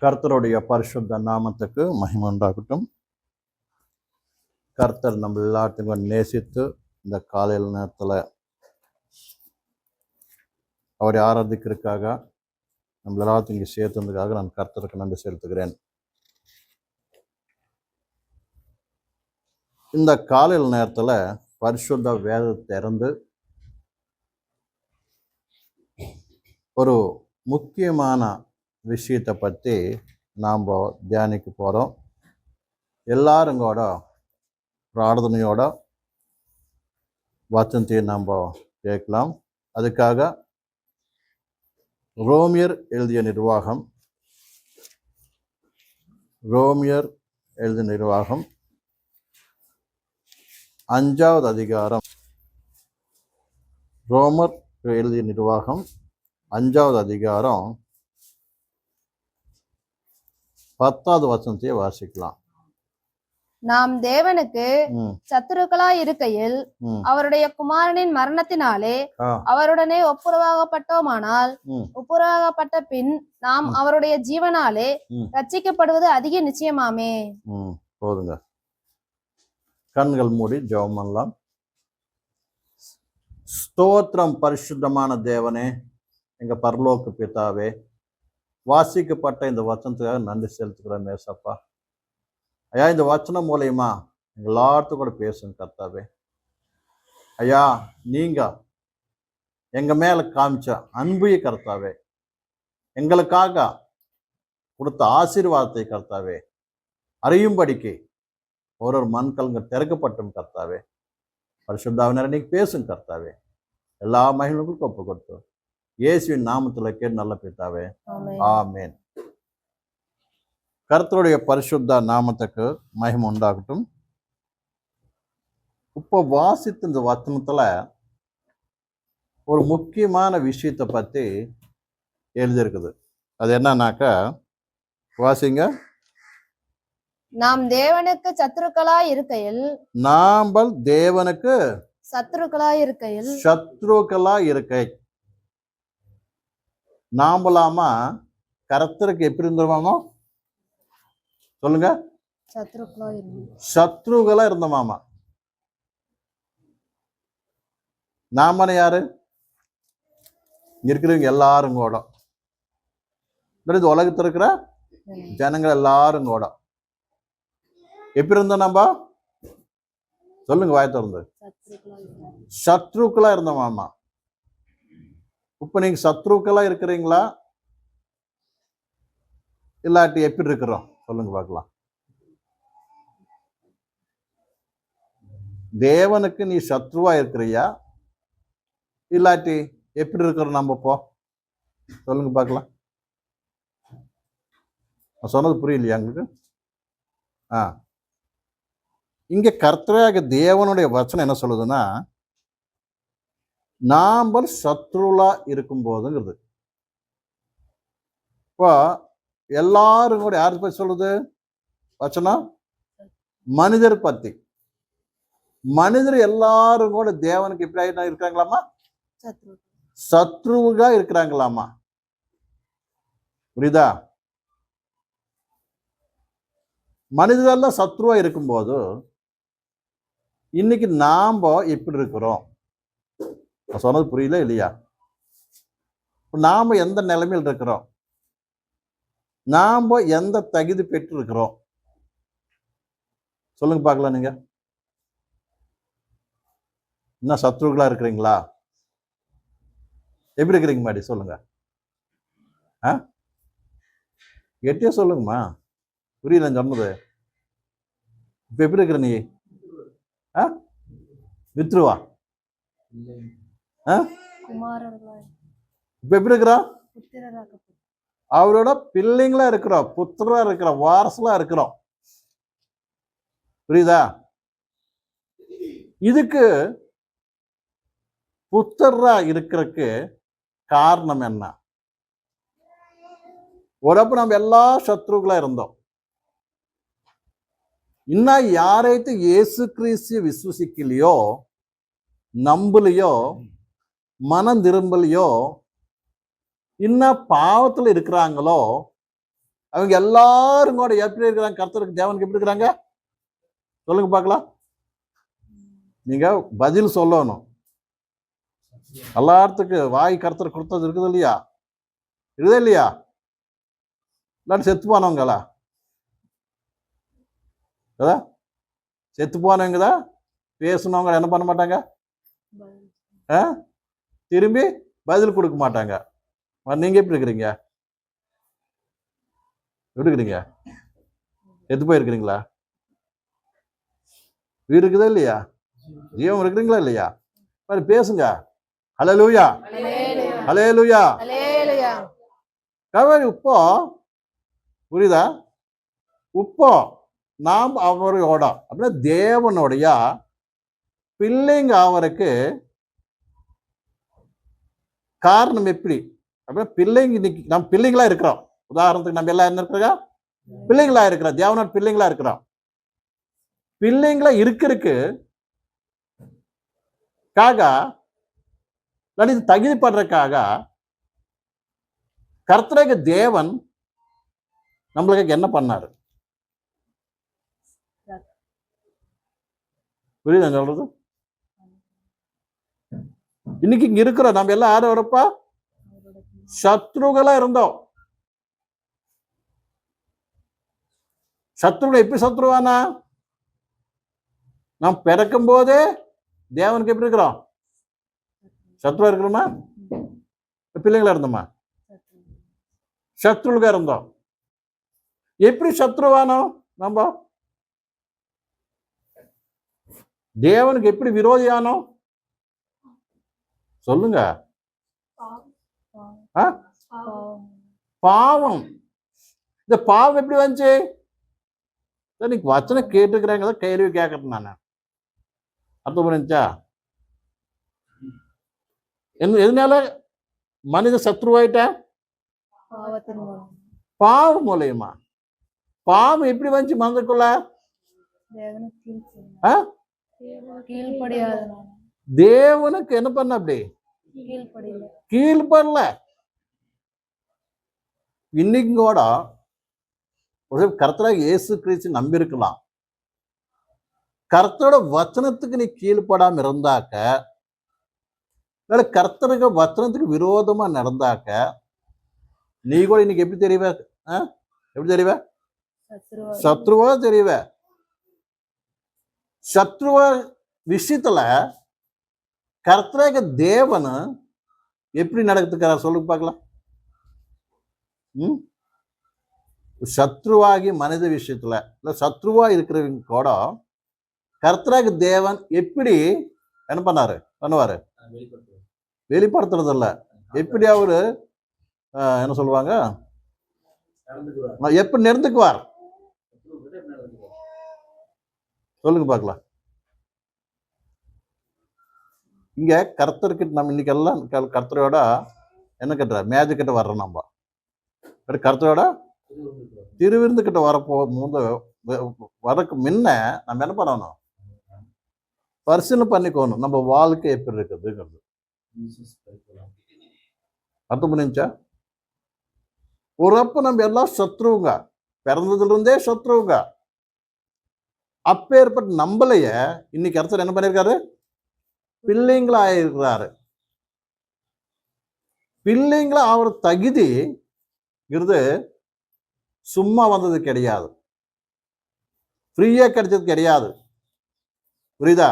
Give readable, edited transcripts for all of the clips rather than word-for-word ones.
கர்த்தருடைய பரிசுத்த நாமத்துக்கு மகிமை உண்டாகட்டும். கர்த்தர் நம்ம எல்லாத்துக்கும் நேசித்து இந்த காலையில் நேரத்தில் அவரை ஆராதிக்கிறதுக்காக நம்ம எல்லாத்தையும் இங்கே சேர்த்ததுக்காக நான் கர்த்தருக்கு நன்றி செலுத்துகிறேன். இந்த காலையில் நேரத்தில் பரிசுத்த வேதத்தை திறந்து ஒரு முக்கியமான விஷயத்தை பற்றி நாம் தியானிக்க போகிறோம். எல்லாரும் கூட பிரார்த்தனையோட வசனத்தை நாம் கேட்கலாம். அதுக்காக ரோமியர் எழுதிய நிர்வாகம் 5வது அதிகாரம், ரோமர் எழுதிய நிர்வாகம் 5வது அதிகாரம் 10வது வசனத்தை வாசிக்கலாம். நாம் தேவனுக்கு சத்துருக்களாய் இருக்கையில் அவருடைய குமாரனின் மரணத்தினாலே அவருடனே ஒப்புரவாகப்பட்டோமானால் ஒப்புரவாகப்பட்ட பின் நாம் அவருடைய ஜீவனாலே ரட்சிக்கப்படுவது அதிக நிச்சயமாமே. போதுங்க. கண்கள் மூடி ஜெபம் பண்ணலாம். ஸ்தோத்திரம் பரிசுத்தமான தேவனே, எங்க பரலோக பிதாவே, வாசிக்கப்பட்ட இந்த வசனத்துக்காக நன்றி செலுத்துக்கிறோம் ஏசப்பா. ஐயா, இந்த வச்சனம் மூலயமா எல்லாத்துக்கும் கூட பேசுங்க கர்த்தாவே. ஐயா, நீங்க எங்க மேல காமிச்ச அன்பு கர்த்தாவே, எங்களுக்காக கொடுத்த ஆசீர்வாதத்தை கர்த்தாவே அறியும்படிக்கு ஒரு மண்கலங்க திறக்கப்பட்டும் கர்த்தாவே. பரிசுத்தாவினர் நீங்க பேசுங்க கர்த்தாவே. எல்லா மகிழ்வுகளுக்கும் ஒப்பு கொடுத்தோம் இயேசுவின் நாமத்துல கேட்டு நல்ல பிதாவே, ஆமேன். கர்த்தருடைய பரிசுத்த நாமத்துக்கு மகிமை உண்டாகட்டும். இப்போ வாசித்த இந்த வசனத்துல ஒரு முக்கியமான விஷயத்தை பற்றி எழுதியிருக்குது. அது என்னன்னாக்கா, வாசிங்க. நாம் தேவனுக்கு சத்துருக்களாய் இருக்கையில் நாம்பல் தேவனுக்கு சத்துருக்களாய் இருக்கையில் இருக்கை நாம்பலாமா கர்த்தருக்கு எப்படி இருந்தோமாமா? சொல்லுங்க. சத்ருகளா இருந்தோமாமா. நாம யாரு? இருக்கிறவங்க எல்லாரும் கூட, இந்த உலகத்தில் இருக்கிற ஜனங்கள் எல்லாரும் கூட எப்படி இருந்தோம் நம்ம? சொல்லுங்க, வாய் திறந்து. சத்ருக்களா இருந்தோமாமா. இப்ப நீங்க சத்ருக்களா இருக்கிறீங்களா இல்லாட்டி எப்படி இருக்கிறோம்? சொல்லுங்க பார்க்கலாம். தேவனுக்கு நீ சத்ருவா இருக்கிறியா இல்லாட்டி எப்படி இருக்கிறோம் நம்ம? போ சொல்லுங்க பார்க்கலாம். சொன்னது புரியலையா உங்களுக்கு? இங்க கர்த்தராக தேவனுடைய வசனம் என்ன சொல்லுதுன்னா, நாம்பல் சத்ருலா இருக்கும் போதுங்கிறது. இப்போ எல்லாரும் கூட யாரு பத்தி சொல்லுது வச்சனம்? மனிதர் பத்தி. மனிதர் எல்லாரும் கூட தேவனுக்கு எப்படி இருக்காங்களாமா? சத்ருவா இருக்கிறாங்களாமா. புரியுதா? மனிதரெல்லாம் சத்ருவா இருக்கும்போது இன்னைக்கு நாம எப்படி இருக்கிறோம்? சொன்னது புரியல இல்லையா? நாம எந்த நிலைமையில் இருக்கிறோம்? நாம எந்த தகுதி பெற்று இருக்கிறோம்? சொல்லுங்க பார்க்கலாம். நீங்க என்ன சத்ருகளா இருக்கிறீங்களா? எப்படி இருக்கிறீங்க மாடி? சொல்லுங்க. கெட்டியா சொல்லுங்கம்மா, புரியல சொன்னது. இப்ப எப்படி இருக்கிற நீ? வித்ருவா? இப்ப எப்படி இருக்கிறோம்? அவரோட பிள்ளைங்களா இருக்கிறோம், புத்திரா இருக்கிறோம், வாரசலா இருக்கிறோம். புரியுதா? இதுக்கு புத்திரா இருக்கிறதுக்கு காரணம் என்ன? ஒரப்ப நம்ம எல்லா சத்ருகளா இருந்தோம். இன்னும் யாரைத்து இயேசு கிறிஸ்து விசுவசிக்கலையோ, நம்பலையோ, மனம் திரும்பலையோ, இன்னும் பாவத்துல இருக்கிறாங்களோ, அவங்க எல்லாரும் கூட எப்படி இருக்கிறாங்க? கர்த்தருக்கு தேவனுக்கு எப்படி இருக்கிறாங்க? சொல்லுங்க பார்க்கலாம். நீங்க பதில் சொல்லணும். எல்லாத்துக்கு வாய் கர்த்தர் கொடுத்தது இருக்குது இல்லையா? இருக்குதா இல்லையா? இல்லாட்டி செத்து போனவங்களா? செத்து போனவங்க தான் பேசுனவங்க என்ன பண்ண மாட்டாங்க? திரும்பி பதில் கொடுக்க மாட்டாங்க. நீங்க எப்படி இருக்கிறீங்க? எப்படி இருக்கிறீங்க? செத்து போயிருக்கிறீங்களா? உயிர் இருக்குதா இல்லையா? ஜீவம் இருக்கிறீங்களா இல்லையா? பேசுங்க. ஹல்லேலூயா, ஹல்லேலூயா. இப்போ புரியுதா? இப்போ நாம் அவரோட அப்படின்னா தேவனுடைய பிள்ளைங்க அவருக்கு காரணம் எப்படி அப்படின்னா பிள்ளைங்க இன்னைக்கு நம்ம பிள்ளைங்களா இருக்கிறோம். உதாரணத்துக்கு நம்ம எல்லாம் என்ன இருக்கிறோம்? பிள்ளைங்களா இருக்கிறோம். தேவனோட பிள்ளைங்களா இருக்கிறோம். பிள்ளைங்களா இருக்கிறதுக்கு தகுதிப்படுறதுக்காக கர்த்தருக்கு தேவன் நம்மளுக்கு என்ன பண்ணாரு? புரியுதா சொல்றது? இன்னைக்கு இங்க இருக்கிறோம் நம்ம எல்லாம் யாரும் வரப்பா சத்ருகளா இருந்தோம். சத்ருகள் எப்படி சத்ருவானா? நாம் பிறக்கும் போதே தேவனுக்கு எப்படி இருக்கிறோம்? சத்ருவா இருக்கிறோமா? பிள்ளைங்களா இருந்தோமா? சத்ருகளா இருந்தோம். எப்படி சத்ருவானோ? நம்ம தேவனுக்கு எப்படி விரோதியானோ? சொல்லுங்க. பாவம். இந்த பாவம் எப்படி வந்துச்சு? இன்னைக்கு வச்சனம் கேட்டுக்கிறாங்க, கேள்வி கேட்கறேன் நான். அர்த்தம் புரிஞ்சா? எதனால மனித சத்ருவாயிட்ட? பாவம் மூலியமா. பாவம் எப்படி வந்துச்சு மனதுக்குள்ள? தேவனுக்கு என்ன பண்ண? அப்படி கீழ்படல. இன்னைக்கு கூட கர்த்தராக இயேசு கிறிஸ்து நம்பி இருக்கலாம். கர்த்தரோட வச்சனத்துக்கு நீ கீழ்படாம இருந்தாக்க, கர்த்தருக்கு வச்சனத்துக்கு விரோதமா நடந்தாக்க, நீ கூட இன்னைக்கு எப்படி தெரியவ? எப்படி தெரியவ? சத்ருவா தெரியவ. சத்ருவ விஷயத்துல கர்த்தராக தேவன் எப்படி நடக்குதுக்கிறார் சொல்லுங்க பார்க்கலாம். சத்ருவாகி மனித விஷயத்துல இல்ல சத்ருவா இருக்கிறவங்க கூட கர்த்தராக தேவன் எப்படி என்ன பண்ணுவாரு? வெளிப்படுத்துறது இல்ல. எப்படி அவரு என்ன சொல்லுவாங்க? எப்படி நடந்துக்குவார்? சொல்லுங்க பார்க்கலாம். இங்க கர்த்தர்கிட்ட நம்ம இன்னைக்கு எல்லாம் கர்த்தரோட என்ன கட்டுற மேஜ் கிட்ட வர்றோம். நம்ம கர்த்தரோட திருவிருந்து கிட்ட வரக்கு முன்ன நம்ம என்ன பண்ணணும்? பரிசீலனை பண்ணிக்கணும் நம்ம வாழ்க்கை எப்படி இருக்குதுங்கிறது. அர்த்தம் புரிஞ்சா? ஒரு அப்ப நம்ம எல்லாம் சத்ருவுங்க, பிறந்ததுல இருந்தே சத்ருவுங்க. அப்பேற்பட்ட நம்மளைய இன்னைக்கு கர்த்தர் என்ன பண்ணிருக்காரு? பிள்ளைங்களா ஆயிருக்கிறாரு. பிள்ளைங்களா அவர் தகுதிங்கிறது சும்மா வந்தது கிடையாது, ஃப்ரீயா கிடைச்சது கிடையாது. புரியுதா?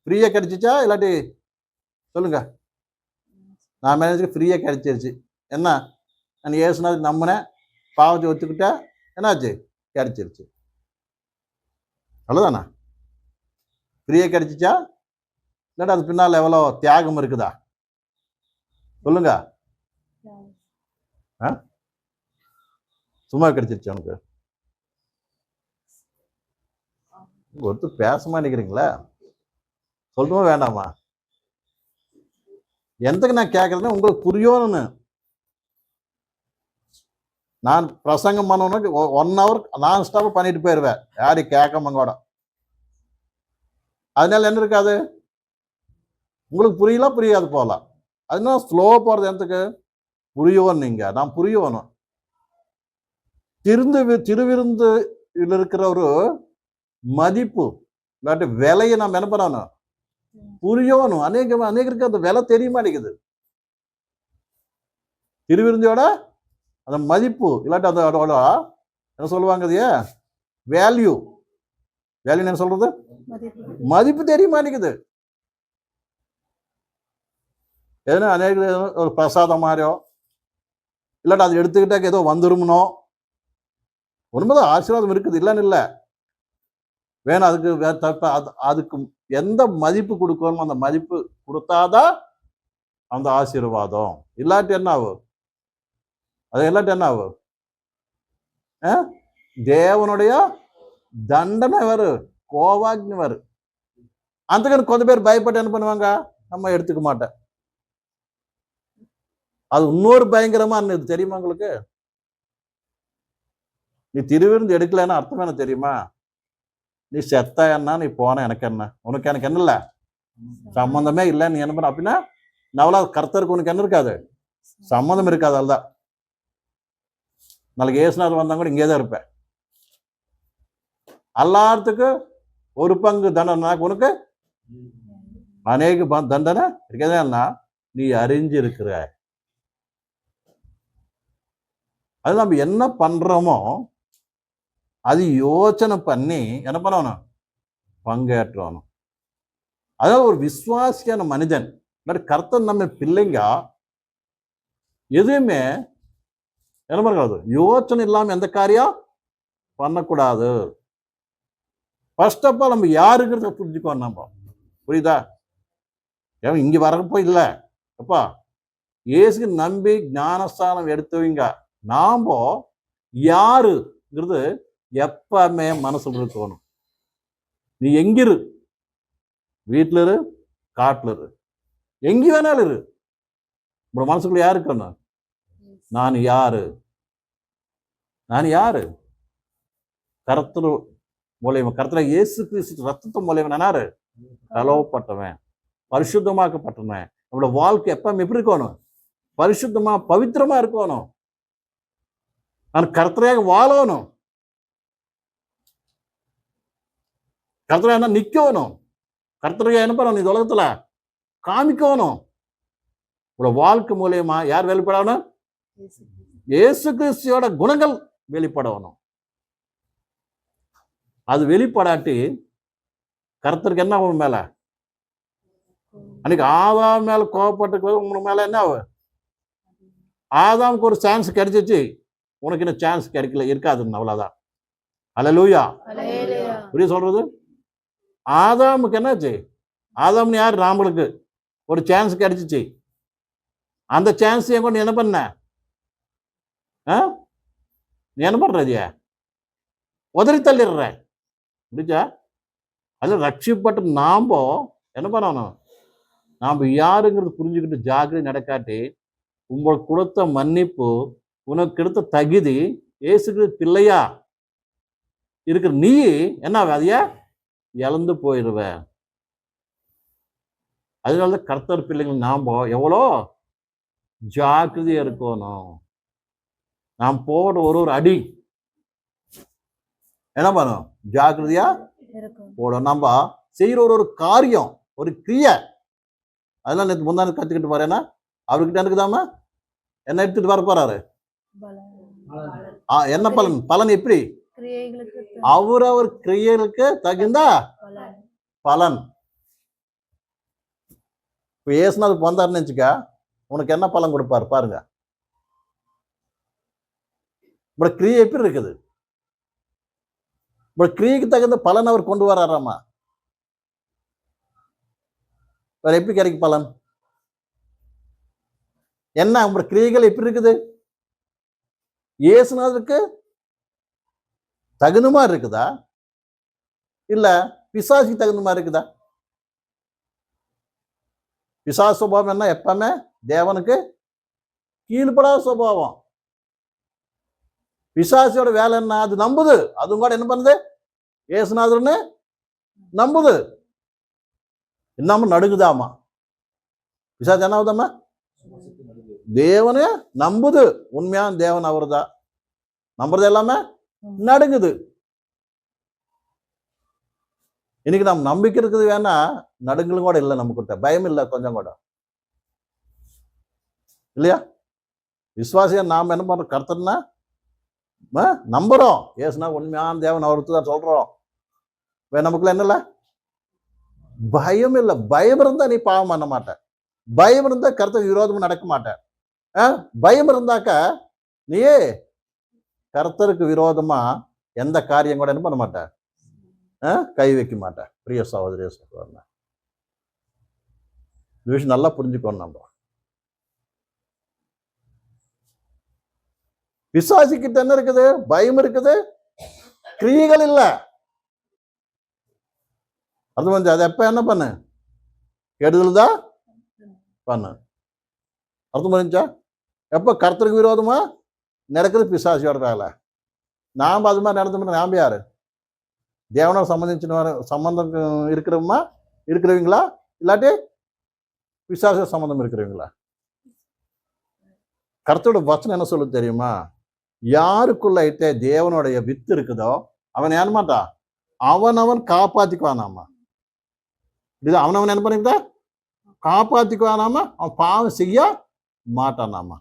ஃப்ரீயா கிடைச்சிச்சா இல்லாட்டி சொல்லுங்க. நான் மேனேஜருக்கு ஃப்ரீயா கிடைச்சிருச்சு. என்ன? நான் ஏசுனது நம்பினேன், பாவத்தை ஒத்துக்கிட்டா என்னாச்சு? கிடைச்சிருச்சு. அவ்வளோதானா? ஃப்ரீயா கிடைச்சிச்சா இல்லாட்டி அது பின்னால் எவ்வளோ தியாகம் இருக்குதா? சொல்லுங்க. சும்மா கிடைச்சிருச்சு உனக்கு? ஒருத்தர் பேச மாட்டேங்கிறீங்களா? சொல்லணுமா வேண்டாமா? எந்தக்கு நான் கேட்கறேன்னா உங்களுக்கு புரியணும்னு. நான் பிரசங்கம் பண்ணணும்னு 1 hour நான் ஸ்டாப் பண்ணிட்டு போயிடுவேன், யாரையும் கேட்காம கூட. அதனால என்ன இருக்காது? உங்களுக்கு புரியலாம், புரியாது போகலாம். அதனால ஸ்லோ போகிறது எந்தக்கு? புரியணும். நீங்க நான் புரியணும். திருவிருந்துல இருக்கிற ஒரு மதிப்பு இல்லாட்டி விலையை நம்ம என்ன பண்ணணும், புரியணும். அநேகருக்கு அந்த விலை தெரிய மாட்டேங்குது. திருவிருந்தியோட அந்த மதிப்பு இல்லாட்டி அதோட என்ன சொல்லுவாங்க, அது வேல்யூ என்ன சொல்றது, மதிப்பு தெரிய மாட்டேங்குது. ஏன்னா அநேக ஒரு பிரசாதம் மாதிரியோ இல்லாட்டி அது எடுத்துக்கிட்டாக்க ஏதோ வந்துருமனோ. உண்மைதான், ஆசீர்வாதம் இருக்குது, இல்லைன்னு இல்லை. வேணும் அதுக்கு எந்த மதிப்பு கொடுக்கணும், அந்த மதிப்பு கொடுத்தாதான் அந்த ஆசீர்வாதம். இல்லாட்டி என்ன ஆகும், அது இல்லாட்டி என்ன ஆகும், தேவனுடைய தண்டனை வரும், கோவாக்னி வரும். அந்த கொஞ்சம் பேர் பயப்பட்டு என்ன பண்ணுவாங்க, நம்ம எடுத்துக்க மாட்டேன். அது இன்னொரு பயங்கரமா இருந்தது தெரியுமா உங்களுக்கு? நீ திருவிருந்து எடுக்கலன்னா அர்த்தம் என்ன தெரியுமா? நீ செத்த என்ன, நீ போன எனக்கு என்ன, உனக்கு எனக்கு என்ன இல்லை, சம்பந்தமே இல்லை. நீ என்ன பண்ண அப்படின்னா நவலா கர்த்தருக்கு உனக்கு என்ன இருக்காது, சம்மந்தம் இருக்காது. அதுதான் நாளைக்கு ஏசுநாதர் வந்தாங்க கூட இங்கே தான் இருப்பேன். எல்லாத்துக்கும் ஒரு பங்கு தண்டனை, உனக்கு அநேக தண்டனை இருக்கதா நீ அறிஞ்சு இருக்கிற. அது நம்ம என்ன பண்றோமோ அது யோசனை பண்ணி என்ன பண்ணணும், பங்கேற்றணும். அதாவது ஒரு விசுவாசியான மனிதன் கர்த்தர் நம்ம பிள்ளைங்க எதுவுமே என்ன பண்ணக்கூடாது, யோசனை இல்லாம எந்த காரியம் பண்ணக்கூடாது. ஃபர்ஸ்ட் ஆஃப் ஆல் நம்ம யாருங்கிறத புரிஞ்சுக்கணும். நம்ம புரியுதா? ஏன் இங்க வரப்போ இல்லை அப்பா, இயேசுக்கு நம்பி ஞானஸ்தானம் எடுத்தவங்க நாம யாருங்கிறது எப்பவுமே மனசுல இருக்கணும். நீ எங்கிரு, வீட்டுல இரு, காட்டுல இரு, எங்க வேணாலும் இரு, உங்க மனசுக்குள்ள யாரு இருக்கணும், நான் யாரு, கர்த்தர் மூலியமா, கர்த்தர் இயேசு கிறிஸ்து ரத்தத்து மூலியமா நானாரு கலவப்பட்டவன், பரிசுத்தமாக்கப்பட்டவன். நம்மளோட வாழ்க்கை எப்பவுமே எப்படி இருக்கணும், பரிசுத்தமா பவித்திரமா இருக்கணும். நான் கர்த்தரையாக வாழணும், கர்த்தரையா நிக்கணும், கர்த்தரையா என்ன பண்ணணும், இந்த உலகத்துல காமிக்கணும். உங்களோட வாழ்க்கை மூலியமா யார் வெளிப்படணும், இயேசு கிறிஸ்துவோட குணங்கள் வெளிப்படணும். அது வெளிப்படாட்டி கர்த்தருக்கு என்ன ஆகும் மேல, அன்னைக்கு ஆதாம் மேல கோவப்பட்டு உங்க மேல என்ன ஆகும், ஆதாமுக்கு ஒரு சான்ஸ் கிடைச்சிச்சு, உனக்கு இன்னும் சான்ஸ் கிடைக்கல, இருக்காதுன்னு அவ்வளவுதான். அல்லேலூயா. புரிய சொல்றது, ஆதாமுக்கு என்னாச்சு, ஆதாம்னு யார், நாமளுக்கு ஒரு சான்ஸ் கிடைச்சிச்சு. அந்த சான்ஸ் கொண்டு நீ என்ன பண்ண, நீ என்ன பண்றதிய உதறி தள்ளிடுற. புரிஞ்சா? அதுல ரட்சிப்பட்டு நாம என்ன பண்ணணும், நாம யாருங்கிறது புரிஞ்சுக்கிட்டு ஜாக்கிரதை நடக்காட்டி உங்களுக்கு கொடுத்த மன்னிப்பு, உனக்கு கிடைத்த தகுதி, இயேசுக்கு பிள்ளையா இருக்கிற நீ என்ன அதைய இழந்து போயிடுவ. அதனால கர்த்தர் பிள்ளைகள் நாம எவ்வளோ ஜாக்கிரதையா இருக்கணும். நாம் போட ஒரு அடி என்ன பண்ணும், ஜாக்கிரதையா போடும். நம்ம செய்யற ஒரு காரியம், ஒரு கிரியை, அதெல்லாம் நேற்று முந்தானு கத்துக்கிட்டு பாருன்னா அவர்கிட்ட இருக்குதாம என்ன எடுத்துட்டு வர போறாரு, என்ன பலன் எப்படி, அவர் கிரியைகளுக்கு தகுந்த பலன். இப்ப ஏசுநாதர் வந்தாருன்னு வச்சுக்க, உனக்கு என்ன பலன் கொடுப்பாரு பாருங்க. உங்களோட கிரியை எப்படி இருக்குது, உங்களோட கிரியைக்கு தகுந்த பலன் அவர் கொண்டு வர்றாராமா. வேற எப்படி கிடைக்கும் பலன், என்ன உங்களோட கிரியைகள் எப்படி இருக்குது, இயேசுநாதருக்கு தகுந்த மாதிரி இருக்குதா, இல்ல பிசாசுக்கு தகுந்த மாதிரி இருக்குதா? பிசாசு சுபாவம் என்ன, எப்பவுமே தேவனுக்கு கீழ்படாத சுபாவம். பிசாசியோட வேலை என்ன, அது நம்புது, அதுவும் கூட என்ன பண்ணுது, ஏசுநாதர்னு நம்புது, இன்னமும் நடுங்குதாமா. பிசாசு என்ன ஆகுதாமா, தேவனே நம்புது, உண்மையான தேவன் அவர் தான். நம்புறது எல்லாமே நடுங்குது. இன்னைக்கு நம்ம நம்பிக்கை இருக்குது வேணா, நடுங்களும் கூட இல்லை நமக்கிட்ட, பயம் இல்லை கொஞ்சம் கூட, இல்லையா? விசுவாசியா நாம் என்ன பண்றோம்? கர்த்தர்னா நம்புறோம். ஏசுனா உண்மையான தேவன் அவருக்கு தான் சொல்றோம். நமக்குள்ள என்ன இல்லை? பயம் இல்லை. பயம் இருந்தா நீ பாவம் பண்ண மாட்ட. பயம் இருந்தா கர்த்தருக்கு விரோதமும் நடக்க மாட்டேன். பயம் இருந்தாக்க நீயே கர்த்தருக்கு விரோதமா எந்த காரியம் கூட என்ன பண்ண மாட்ட, கை வைக்க மாட்ட. பிரிய சகோதரிய சகோதரன், இந்த விஷயம் நல்லா புரிஞ்சுக்கணும். நம்ம விசுவாசிக்கிட்ட என்ன இருக்குது? பயம் இருக்குது, கிரியைகள் இல்ல. அது வந்து அது எப்ப என்ன பண்ணு? கெடுதல் தான் பண்ணு. அர்த்தம் புரிஞ்சா? எப்ப கர்த்தருக்கு விரோதமா நடக்குது பிசாசியோட வேலை. நாம் அது மாதிரி நடந்தோம்னா நாம் யாரு? தேவனோட சம்பந்தம் இருக்கிறவங்களா, இல்லாட்டி பிசாச சம்பந்தம் இருக்கிறவங்களா? கர்த்தரோட வசனம் என்ன சொல்ல தெரியுமா? யாருக்குள்ள தேவனுடைய வித்து இருக்குதோ அவன் ஏன் மாட்டான், அவனவன் காப்பாத்திக்குவானாமா. இது அவனவன் என்ன பண்ணிக்கிட்ட காப்பாத்திக்குவானாமா, அவன் பாவம் செய்ய மாட்டானாமா.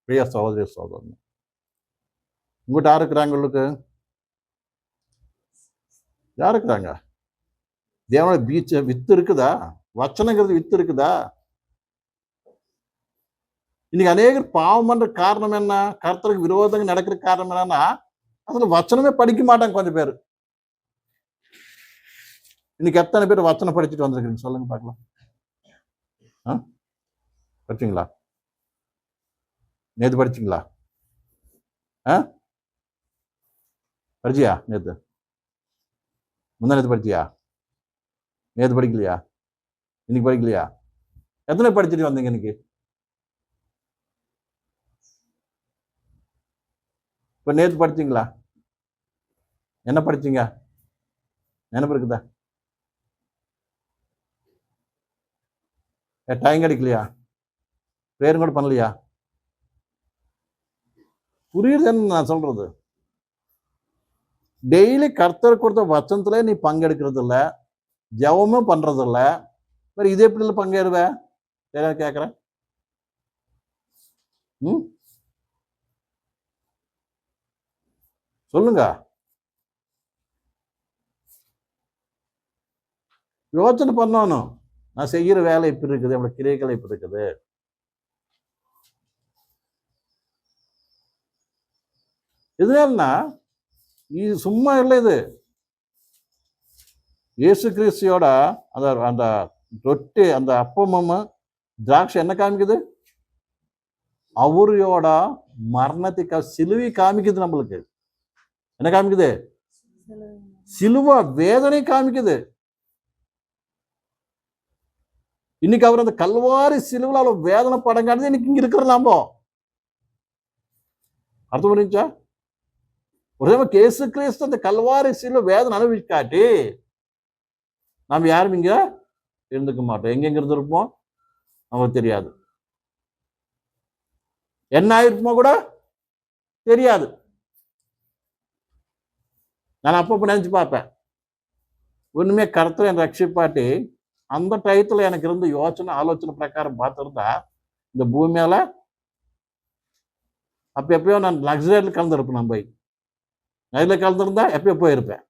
பிரிய சகோதரி சகோதரன், உங்கள்கிட்ட யார் இருக்கிறாங்க? உங்களுக்கு யார் இருக்கிறாங்க? தேவனோட வித்து இருக்குதா? வச்சனங்கிறது வித்து இருக்குதா? இன்னைக்கு அநேகர் பாவம் பண்ற காரணம் என்ன? கர்த்தருக்கு விரோதம் நடக்கிற காரணம் என்னன்னா, அதுல வச்சனமே படிக்க மாட்டாங்க கொஞ்சம் பேர். இன்னைக்கு எத்தனை பேர் வச்சனம் படிச்சுட்டு வந்திருக்கீங்க சொல்லுங்க பார்க்கலாம். படிச்சீங்களா? நேத்து படிச்சீங்களா? படிச்சியா? நேத்து முந்தா நேத்து படிச்சியா? நேத்து படிக்கலையா? இன்னைக்கு படிக்கலையா? எத்தனை படிச்சுட்டு வந்தீங்க இன்னைக்கு? இப்ப நேத்து படிச்சீங்களா? என்ன படிச்சீங்க? நினைப்பு இருக்குதா? டைம் கிடைக்கலையா? பேரும் கூட பண்ணலையா? புரியுதுன்னு நான் சொல்றது. டெய்லி கர்த்தர் கொடுத்த வச்சனத்துல நீ பங்கெடுக்கிறது இல்ல, ஜெபமும் பண்றது இல்ல, இது எப்படி பங்கேறுவ? கேக்குறேன். சொல்லுங்க. யோசனை பண்ணணும். நான் செய்யற வேலை இப்படி இருக்குது, நம்மளோட கிரைகள் இப்படி இருக்குது. இதுனா இது சும்மா இல்லை. இது இயேசு கிறிஸ்தியோட அந்த ரொட்டி, அந்த அப்பமும் திராட்சை என்ன காமிக்குது? அவரோட மரணத்துக்கு சிலுவை காமிக்குது. நம்மளுக்கு என்ன காமிக்குது? சிலுவை வேதனை காமிக்குது. இன்னைக்கு அவர் அந்த கல்வாரி சிலுவையில் அவ்வளவு வேதனை படங்கானது இன்னைக்கு இங்க இருக்கிறலாம்போ. அர்த்தம் புரிஞ்சா? ஒரு இயேசு கிறிஸ்து அந்த கல்வாரி சிலுவை வேதனை அனுபவிக்காட்டி நாம் யாரும் இங்க இருந்துக்க மாட்டோம். எங்க இருந்திருப்போம் நமக்கு தெரியாது. என்ன ஆயிருப்போமோ கூட தெரியாது. நான் அப்பப்போ நினைச்சு பார்ப்பேன், ஒண்ணுமே கர்த்தர் என் ரட்சிப்பாட்டி அந்த டயத்துல எனக்கு இருந்த ஆலோசனை பிரகாரம் பார்த்துருந்தா இந்த பூமியால அப்ப எப்பயோ நான் லக்ஸரியில் கலந்துருப்பேன். நான் போய் நைல கலந்துருந்தா எப்பயோ போயிருப்பேன்.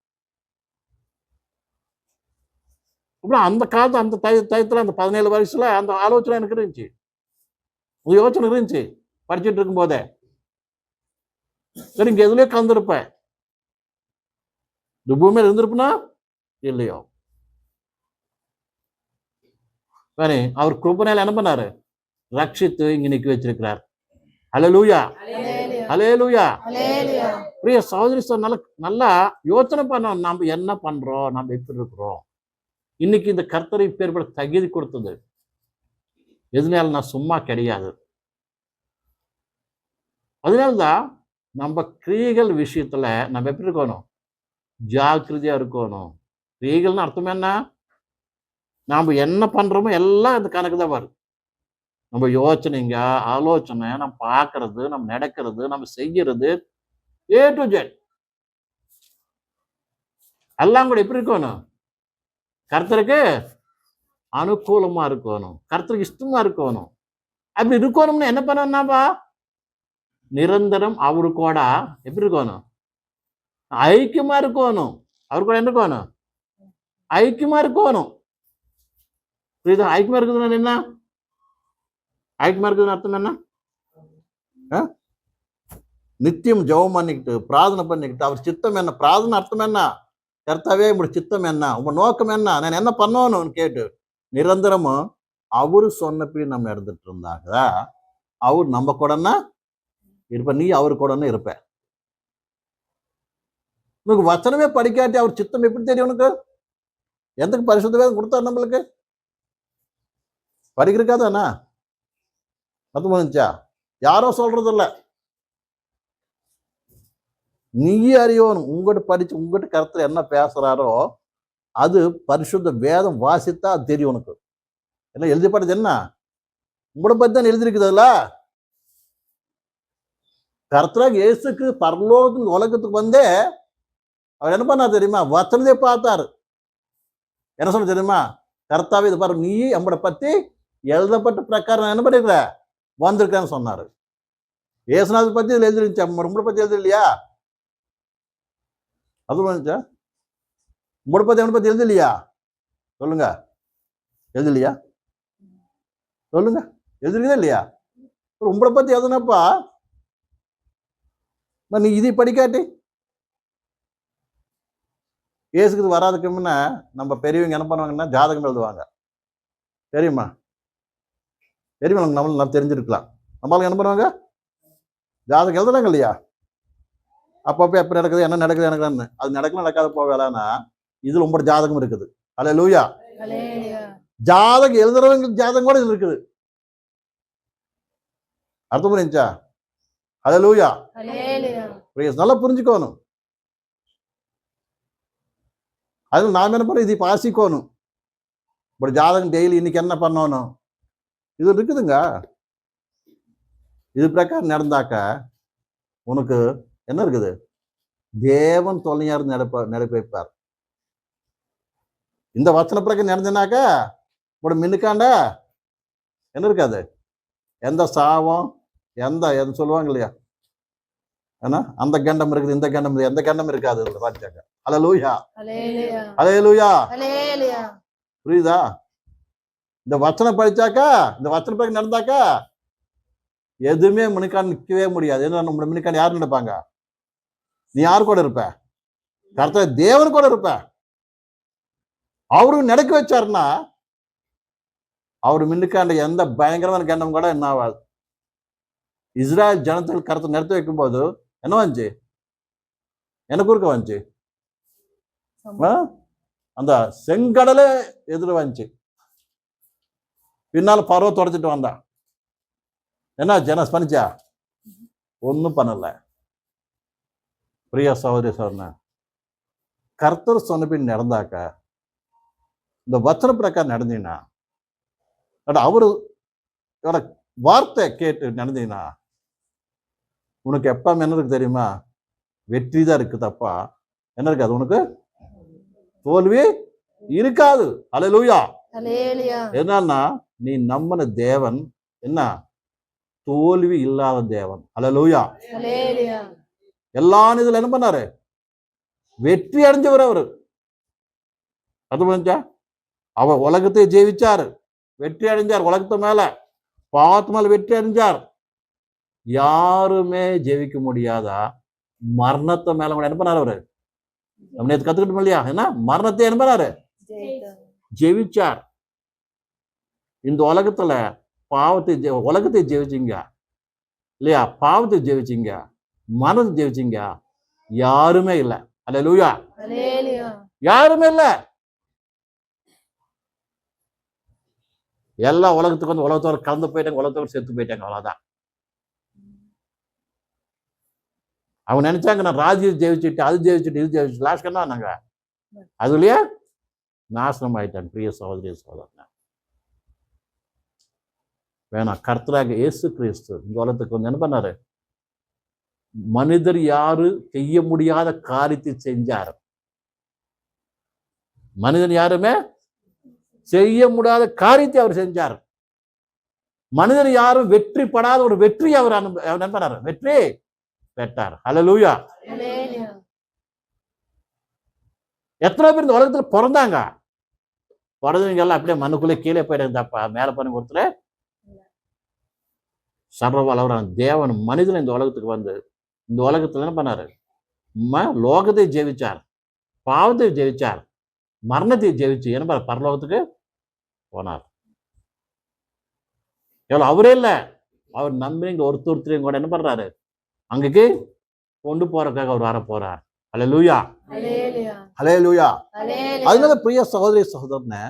அப்புறம் அந்த காலத்து அந்த டயத்துல அந்த 17 வயசுல அந்த ஆலோசனை எனக்கு இருந்துச்சு, யோசனை இருந்துச்சு படிச்சுட்டு இருக்கும் போதே. சரி, இங்க எதுலயே கலந்துருப்பேன். இந்த பூமியில இருந்திருப்புனா இல்லையோ. சரி, அவர் கிருபையால என்ன பண்ணாரு? ரட்சித்து இங்க நிக்க வச்சிருக்கிறார். ஹல்லேலூயா, ஹல்லேலூயா. பிரிய சகோதரி, நல்லா யோசனை பண்ணோம். நம்ம என்ன பண்றோம், நம்ம எப்படி இருக்கிறோம். இன்னைக்கு இந்த கர்த்தரை பேர்பட தகுதி கொடுத்தது எதுனால? நான் சும்மா கிடையாது. அதனால்தான் நம்ம கிரியைகள் விஷயத்துல நம்ம எப்படி இருக்கணும்? ஜாக்கிரதையா இருக்கணும். கிரியைகள்னு அர்த்தம் என்ன? நாம என்ன பண்றோமோ எல்லாம் இந்த கணக்கு தான் வரும். நம்ம யோசனைங்க, ஆலோசனை, நம்ம பார்க்கறது, நம்ம நடக்கிறது, நம்ம செய்யறது A to Z எல்லாம் கூட எப்படி இருக்கணும்? கர்த்தருக்கு அனுகூலமா இருக்கணும், கர்த்தருக்கு இஷ்டமா இருக்கணும். அப்படி இருக்கணும்னு என்ன பண்ணணும்னாப்பா, நிரந்தரம் அவரு கூட எப்படி இருக்கணும்? ஐக்கியமா இருக்கணும். அவரு கூட என்ன இருக்கணும்? ஐக்கியமா இருக்கணும். புரியுதா? ஐக்கியமா இருக்குதுன்னு என்ன? ஐக்கியமா இருக்குதுன்னு அர்த்தம் என்ன? நித்தியம் ஜெபம் பண்ணிக்கிட்டு பிரார்த்தனை பண்ணிக்கிட்டு அவர் சித்தம் என்ன, பிரார்த்தனை அர்த்தம் என்ன? கர்த்தாவே உங்களோட சித்தம் என்ன, உங்க நோக்கம் என்ன, நான் என்ன பண்ணணும்னு கேட்டு நிரந்தரமும் அவரு சொன்னபடி நம்ம இருந்துட்டு இருந்தாங்க, அவர் நம்ம கூடன்னா இருப்ப, நீ அவரு கூடன்னு இருப்ப. உனக்கு வசனமே படிக்காட்டி அவர் சித்தம் எப்படி தெரியும் உனக்கு? எதுக்கு பரிசுத்த வேதம் கொடுத்தாரு நம்மளுக்கு? படிக்கிறக்காதானா? அது முடிஞ்சா யாரோ சொல்றது இல்ல, நீ அறியணும். உங்ககிட்ட படிச்சு உங்ககிட்ட கருத்துல என்ன பேசுறாரோ அது பரிசுத்த வேதம் வாசித்தா அது தெரியும் உனக்கு. என்ன எழுதிப்பட்டது என்ன உங்களோட பத்தி தான் எழுதிருக்குதுல்ல. கர்த்தராக இயேசுக்கு பரலோகத்துக்கு உலகத்துக்கு வந்தே அவர் என்ன பண்ணா தெரியுமா? வசனத்தை பார்த்தாரு. என்ன சொல்ல தெரியுமா? கர்த்தாவே இது பாரு, நீ நம்மளை பத்தி எழுதப்பட்ட பிரகாரம் என்ன பண்ணிருக்க வந்திருக்கேன்னு சொன்னாரு. இயேசுநாதர் பத்தி இதுல எழுதிருந்துச்சா? உங்களை பத்தி எழுது இல்லையா? அது வந்துச்சா? உங்களை பத்தி அவனை பத்தி எழுது இல்லையா? சொல்லுங்க, எழுது இல்லையா? சொல்லுங்க, எழுதுறீங்களா இல்லையா? உங்களை பத்தி எழுதுனப்பா நீ இதை படிக்காட்டி இயேசுக்கு வராதுக்கு முன்ன நம்ம பெரியவங்க என்ன பண்ணுவாங்கன்னா ஜாதகம் எழுதுவாங்க. தெரியுமா? தெரியுமா? நம்ம தெரிஞ்சிருக்கலாம். நம்மளுக்கு என்ன பண்ணுவாங்க? ஜாதகம் எழுதுறாங்க இல்லையா? அப்பப்போ எப்படி நடக்குது, என்ன நடக்குது எனக்கு அது நடக்கல நடக்காத போகலான்னா இதுல உங்களோட ஜாதகம் இருக்குது. அல்லேலூயா. ஜாதகம் எழுதுறவங்க ஜாதகம் கூட இதுல இருக்குது. அர்த்தம் புரிஞ்சா? அல்லேலூயா. நல்லா புரிஞ்சுக்கணும். அது நாம என்ன பண்ண, இதை வாசிக்கணும். ஒரு ஜாதகம் டெய்லி இன்னைக்கு என்ன பண்ணணும் இது இருக்குதுங்க. இது பிரகாரம் நடந்தாக்க உனக்கு என்ன இருக்குது? தேவன் தொல்லையார் நடப்பார். இந்த வச்சன பிரகாரம் நடந்தனாக்க உட மின்னுக்காண்ட என்ன இருக்காது? எந்த சாவம், எந்த சொல்லுவாங்க இல்லையா, ஏன்னா அந்த கண்டம் இருக்குது, இந்த கண்டம், எந்த கண்டம் இருக்காது. அல்லேலூயா, அல்லேலூயா. புரியுதா? இந்த வச்சனம் படிச்சாக்கா, இந்த வச்சன பிரகாரம் நடந்தாக்கா எதுவுமே மினுக்கான் நிற்கவே முடியாது. ஏன்னா நம்ம மினுக்கான் யாரு நினைப்பாங்க? நீ யாரு கூட இருப்ப? கர்த்தர் தேவன் கூட இருப்ப. அவரு நடக்க வச்சாருன்னா அவரு மின்னுக்காண்ட எந்த பயங்கரமான கண்டம் கூட என்ன ஆகாது. இஸ்ராயல் ஜனத்தில் கருத்தை நிறுத்தி வைக்கும் போது என்ன வந்துச்சு? எனக்கு குறுக்க வந்துச்சு. அந்த செங்கடலே எதிர வந்துச்சு. பின்னால பருவ தொடச்சிட்டு வந்தான். என்ன ஜன பண்ணிச்சா? ஒன்னும் பண்ணல. பிரியா சகோதரி சொன்ன கர்த்தர் சொன்னபின் நடந்தாக்க, இந்த வச்சன பிரகாரம் நடந்தீங்கன்னா, அவரு வார்த்தை கேட்டு நடந்தீங்கன்னா உனக்கு எப்ப என்ன இருக்கு தெரியுமா? வெற்றி தான் இருக்கு, தப்பா என்ன இருக்காது. உனக்கு தோல்வி இருக்காது. அல்லேலூயா. என்னன்னா நீ நம்பின தேவன் என்ன? தோல்வி இல்லாத தேவன். அல்லேலூயா. எல்லா இதுல என்ன பண்ணாரு? வெற்றி அடைஞ்சவர் அவரு. அது புரிஞ்சா? அவர் உலகத்தை ஜெயிச்சாரு, வெற்றி அடைஞ்சார். உலகத்து மேல, பாவத்து மேல வெற்றி அடைஞ்சார். யாருமே ஜெயிக்க முடியாதா மரணத்தை மேல கூட என்ன பண்ணாரு அவரு? நம்ம நேற்று கத்துக்கிட்டோம் இல்லையா? என்ன மரணத்தை என்ன பண்ணாரு? ஜெயிச்சார். இந்த உலகத்துல பாவத்தை உலகத்தை ஜெயிச்சிங்க இல்லையா? பாவத்தை ஜெயிச்சிங்க, மரணத்தை ஜெயிச்சிங்க யாருமே இல்லை. அல்லேலூயா. யாருமே இல்லை. எல்லா உலகத்துக்கு வந்து உலகத்தோட கலந்து போயிட்டாங்க, உலகத்தோட செத்து போயிட்டாங்க. அவ்வளவுதான். அவங்க நினைச்சாங்க நான் ராஜ்யம் ஜெயிச்சுட்டு, அது ஜெயிச்சுட்டு, இது ஜெயிச்சுட்டு, லாஸ்ட் என்ன நாங்க அதுலயே நாசனம் ஆயிட்டாங்க. பிரிய சகோதரி சகோதரன், வேணாம். கர்த்தராக இயேசு கிறிஸ்து இந்த உலகத்துக்கு வந்து என்ன பண்ணாரு? மனிதர் யாரு செய்ய முடியாத காரியத்தை செஞ்சார். மனிதன் யாருமே செய்ய முடியாத காரியத்தை அவர் செஞ்சார். மனிதர் யாரும் வெற்றி படாத ஒரு வெற்றி அவர் நண்பனார் வெற்றி பெற்றார். ஹல்லேலூயா. ஹல்லேலூயா. எத்தனை பேர் இந்த உலகத்துல பிறந்தாங்க? பிறந்தவங்க எல்லாம் அப்படியே மனுக்குள்ளே கீழே போயிடுங்கப்பா. மேல பண்ணி ஒருத்தர் சர்வவல்லவரான தேவன் மனிதன் இந்த உலகத்துக்கு வந்து இந்த உலகத்துல என்ன பண்ணாரு? லோகத்தை ஜெயிச்சார், பாவத்தை ஜெயிச்சார், மரணத்தை ஜெயிச்சு என்ன பண்ண பரலோகத்துக்கு போனார். எவ்வளவு அவரே இல்ல, அவர் நம்பிங்க ஒருத்தரையும் கூட என்ன பண்றாரு? அங்கக்கு கொண்டு போறதுக்காக அவர் வர போறார். ஹல்லேலூயா. ஹல்லேலூயா. ஹல்லேலூயா. ஹல்லேலூயா. அதனால பிரிய சகோதரி சகோதரனே,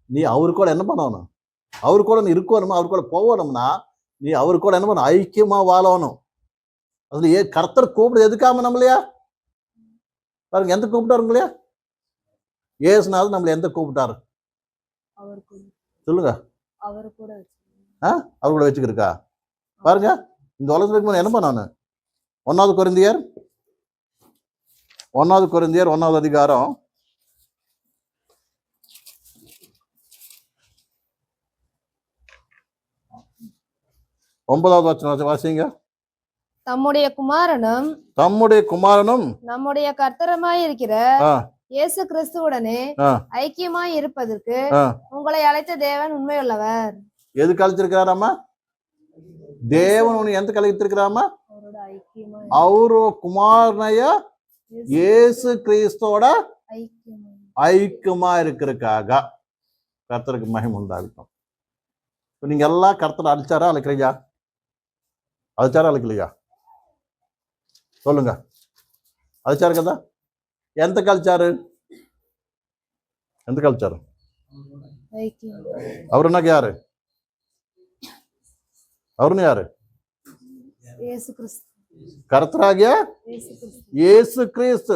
நீ அவரு கூட என்ன பண்ணணும்? அவரு கூட நீ இருக்கணுமா? அவரு கூட போகணும்னா நீ அவரு கூட என்ன பண்ண? ஐக்கியமா வாழணும். அதுல கர்த்தர் கூப்பிடுறது எதுக்காம நம்மளையா பாருங்க, எந்த கூப்பிட்டாருங்க இல்லையா? ஏசுனாலும் நம்மள எந்த கூப்பிட்டாரு சொல்லுங்க? அவர் கூட அவர் கூட வச்சுக்கிருக்கா பாருங்க. இந்த உலகத்துக்கு என்ன பண்ணணும்? 1 கொரிந்தியர் 1 அதிகாரம் 9வது வசனம் வாசிங்க. தம்முடைய குமாரனும் நம்முடைய கர்த்தருமாய் இருக்கிற இயேசு கிறிஸ்துவுடனே ஐக்கியமாய் இருப்பதற்கு உங்களை அழைத்த தேவன் உண்மையுள்ளவர். எதுக்கு அழைச்சிருக்கிறாராமா? தேவன் உன்னை எந்த அழைத்திருக்கிறாமா? அவரு குமாரனைய இயேசு கிறிஸ்துவோட ஐக்கியமா இருக்கிறதுக்காக. கர்த்தருக்கு மகிமை உண்டாகட்டும். நீங்க எல்லாம் கர்த்தரை அழைச்சாரா அழைக்கிறீங்க? அழைச்சாரா அழைக்கலையா? சொல்லுங்க. அழைச்சாரு கதா? எந்த கழிச்சாரு? எந்த கழிச்சாரு? அவரு என்ன யாரு? அவருன்னு யாரு? கர்த்தராகிய இயேசு கிறிஸ்து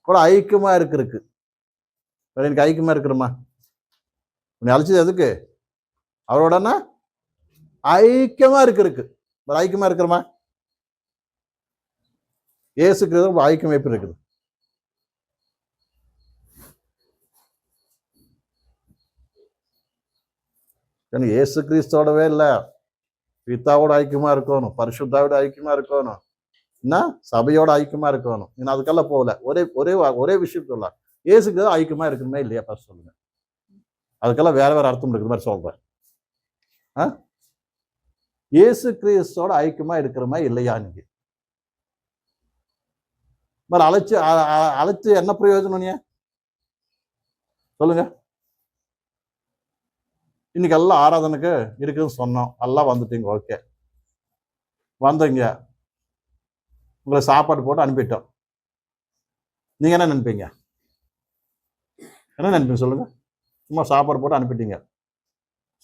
கூட ஐக்கியமா இருக்கு. எனக்கு ஐக்கியமா இருக்கிறோமா? உன்னை அழைச்சது எதுக்கு? அவரோட ஐக்கியமா இருக்கு. ஐக்கியமா இருக்கிறோமா? இயேசு கிறிஸ்து ஐக்கியம் எப்படி இருக்குது? இயேசு கிறிஸ்தோடவே இல்ல, பிதாவோட ஐக்கியமா இருக்கணும், பரிசுத்தாவோட ஐக்கியமா இருக்கணும், என்ன சபையோட ஐக்கியமா இருக்கணும். நீங்க அதுக்கெல்லாம் போகல. ஒரே விஷயம் சொல்லலாம். இயேசு கிறிஸ்து ஐக்கியமா இருக்கணுமே இல்லையா? ஃபர்ஸ்ட் சொல்லுங்க. அதுக்கெல்லாம் வேற அர்த்தம் இருக்கிற மாதிரி சொல்றேன். இயேசு கிறிஸ்தோட ஐக்கியமா இருக்கிறமா இல்லையா? நீங்க அழைச்சு என்ன பிரயோஜனம்? நீ சொல்லுங்க. இன்னைக்கு எல்லாம் ஆராதனைக்கு இருக்குன்னு சொன்னோம், எல்லாம் வந்துட்டீங்க, ஓகே வந்தீங்க, உங்களை சாப்பாடு போட்டு அனுப்பிட்டோம். நீங்க என்ன நினைப்பீங்க? என்ன நினைப்பீங்க சொல்லுங்க? சும்மா சாப்பாடு போட்டு அனுப்பிட்டீங்க,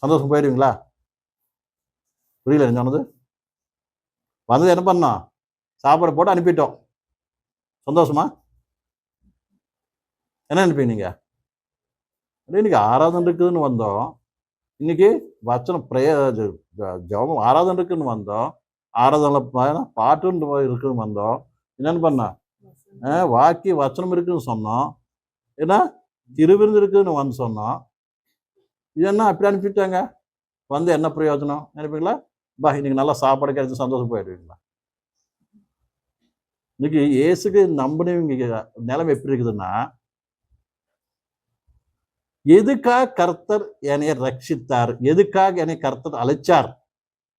சந்தோஷம் போயிடுவீங்களா? புரியல சொன்னது. வந்தது என்ன பண்ணோம்? சாப்பாடு போட்டு அனுப்பிட்டோம், சந்தோஷமா? என்ன நினைப்பீங்க நீங்க? இன்னைக்கு ஆராதனை இருக்குதுன்னு வந்தோம், இன்னைக்கு வச்சனம் ஜபம் ஆராதனை இருக்குன்னு வந்தோம், ஆராதனை பாட்டுன்னு இருக்குன்னு வந்தோம், என்னன்னு பண்ணோம்? வாக்கி வச்சனம் இருக்குன்னு சொன்னோம், ஏன்னா திருவிருந்து இருக்குன்னு வந்து சொன்னோம். இது என்ன அப்படி அனுப்பிட்டாங்க? வந்து என்ன பிரயோஜனம் நினைப்பீங்களா? இன்னைக்கு நல்லா சாப்பாடு கிடைச்சி சந்தோஷம் போயிடுவீங்களா? இன்னைக்கு இயேசுக்கு நம்பினவங்க நிலைமை எப்படி இருக்குதுன்னா, எதுக்காக கர்த்தர் என்னை ரட்சித்தார், எதுக்காக என்னை கர்த்தர் அழைச்சார்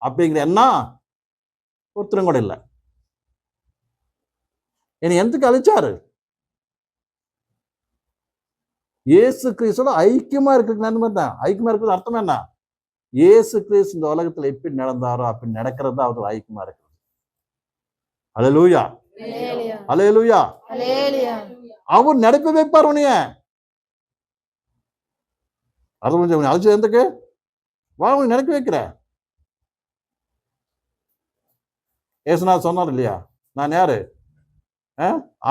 அப்படிங்கிற என்ன ஒருத்தரும் கூட இல்லை. என்னை எதுக்கு அழைச்சாரு? இயேசு கிறிஸ்துவோட ஐக்கியமா இருக்கு. ஐக்கியமா இருக்கிறது அர்த்தம் என்ன? இயேசு கிறிஸ்து இந்த உலகத்துல எப்படி நடந்தாரோ அப்படி நடக்கிறது அவர் ஐக்கியமா இருக்கிறது. ஹல்லேலூயா. ஹல்லேலூயா. அவர் நடப்ப வைப்பார் உன்னைய. அது கொஞ்சம் அழைச்சது எந்தக்கு வா உனக்கு நடக்க வைக்கிற. ஏசுநாதர் சொன்னார் இல்லையா, நான் யாரு?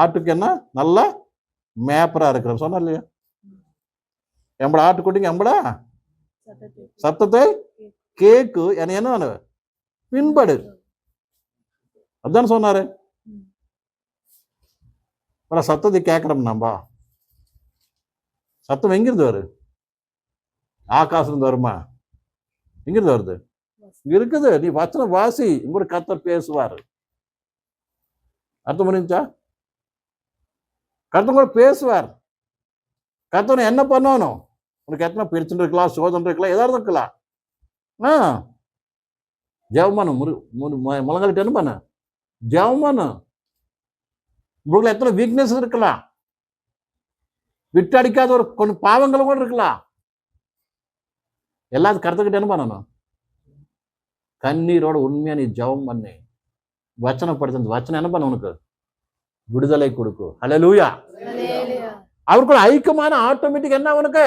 ஆட்டுக்கு என்ன நல்ல மேப்பரா இருக்கிறேன் சொன்னார் இல்லையா? எம்பட ஆட்டுக்குட்டிங்க எம்பட சத்தத்தை கேக்கு என்ன பின்படு. அதுதானே சொன்னாரு. சத்தத்தை கேட்கிறோம் நம்ம. சத்தம் எங்கிருந்து வரும்? ஆகாசிலிருந்து வருமா? எங்கிருந்து வருது? இருக்குது. நீ வசனம் வாசி, உங்களோட கர்த்தர் பேசுவார். அர்த்தம் புரிஞ்சா? கர்த்தர் கூட பேசுவார். கர்த்தர் என்ன பண்ணணும்? உனக்கு எத்தனை பிரச்சனை இருக்கலாம், சோதனை இருக்கலாம், ஏதாவது இருக்கலாம். ஜெபம் முழங்காலிட்டு என்ன பண்ண? ஜெபம் பண்ணு. உங்களுக்கு எத்தனை வீக்னஸ் இருக்கலாம், விட்டடிக்காத ஒரு கொஞ்சம் பாவங்களும் கூட இருக்கலாம். எல்லாத்தையும் கர்த்தர்கிட்ட என்ன பண்ணணும்? கண்ணீரோட உண்மையா நீ ஜெபம் பண்ணு. வச்சனப்படுத்த வச்சனம் என்ன பண்ண? உனக்கு விடுதலை கொடுக்கும். ஹல்லேலூயா. அவருக்குள்ள ஐக்கியமான ஆட்டோமேட்டிக் என்ன உனக்கு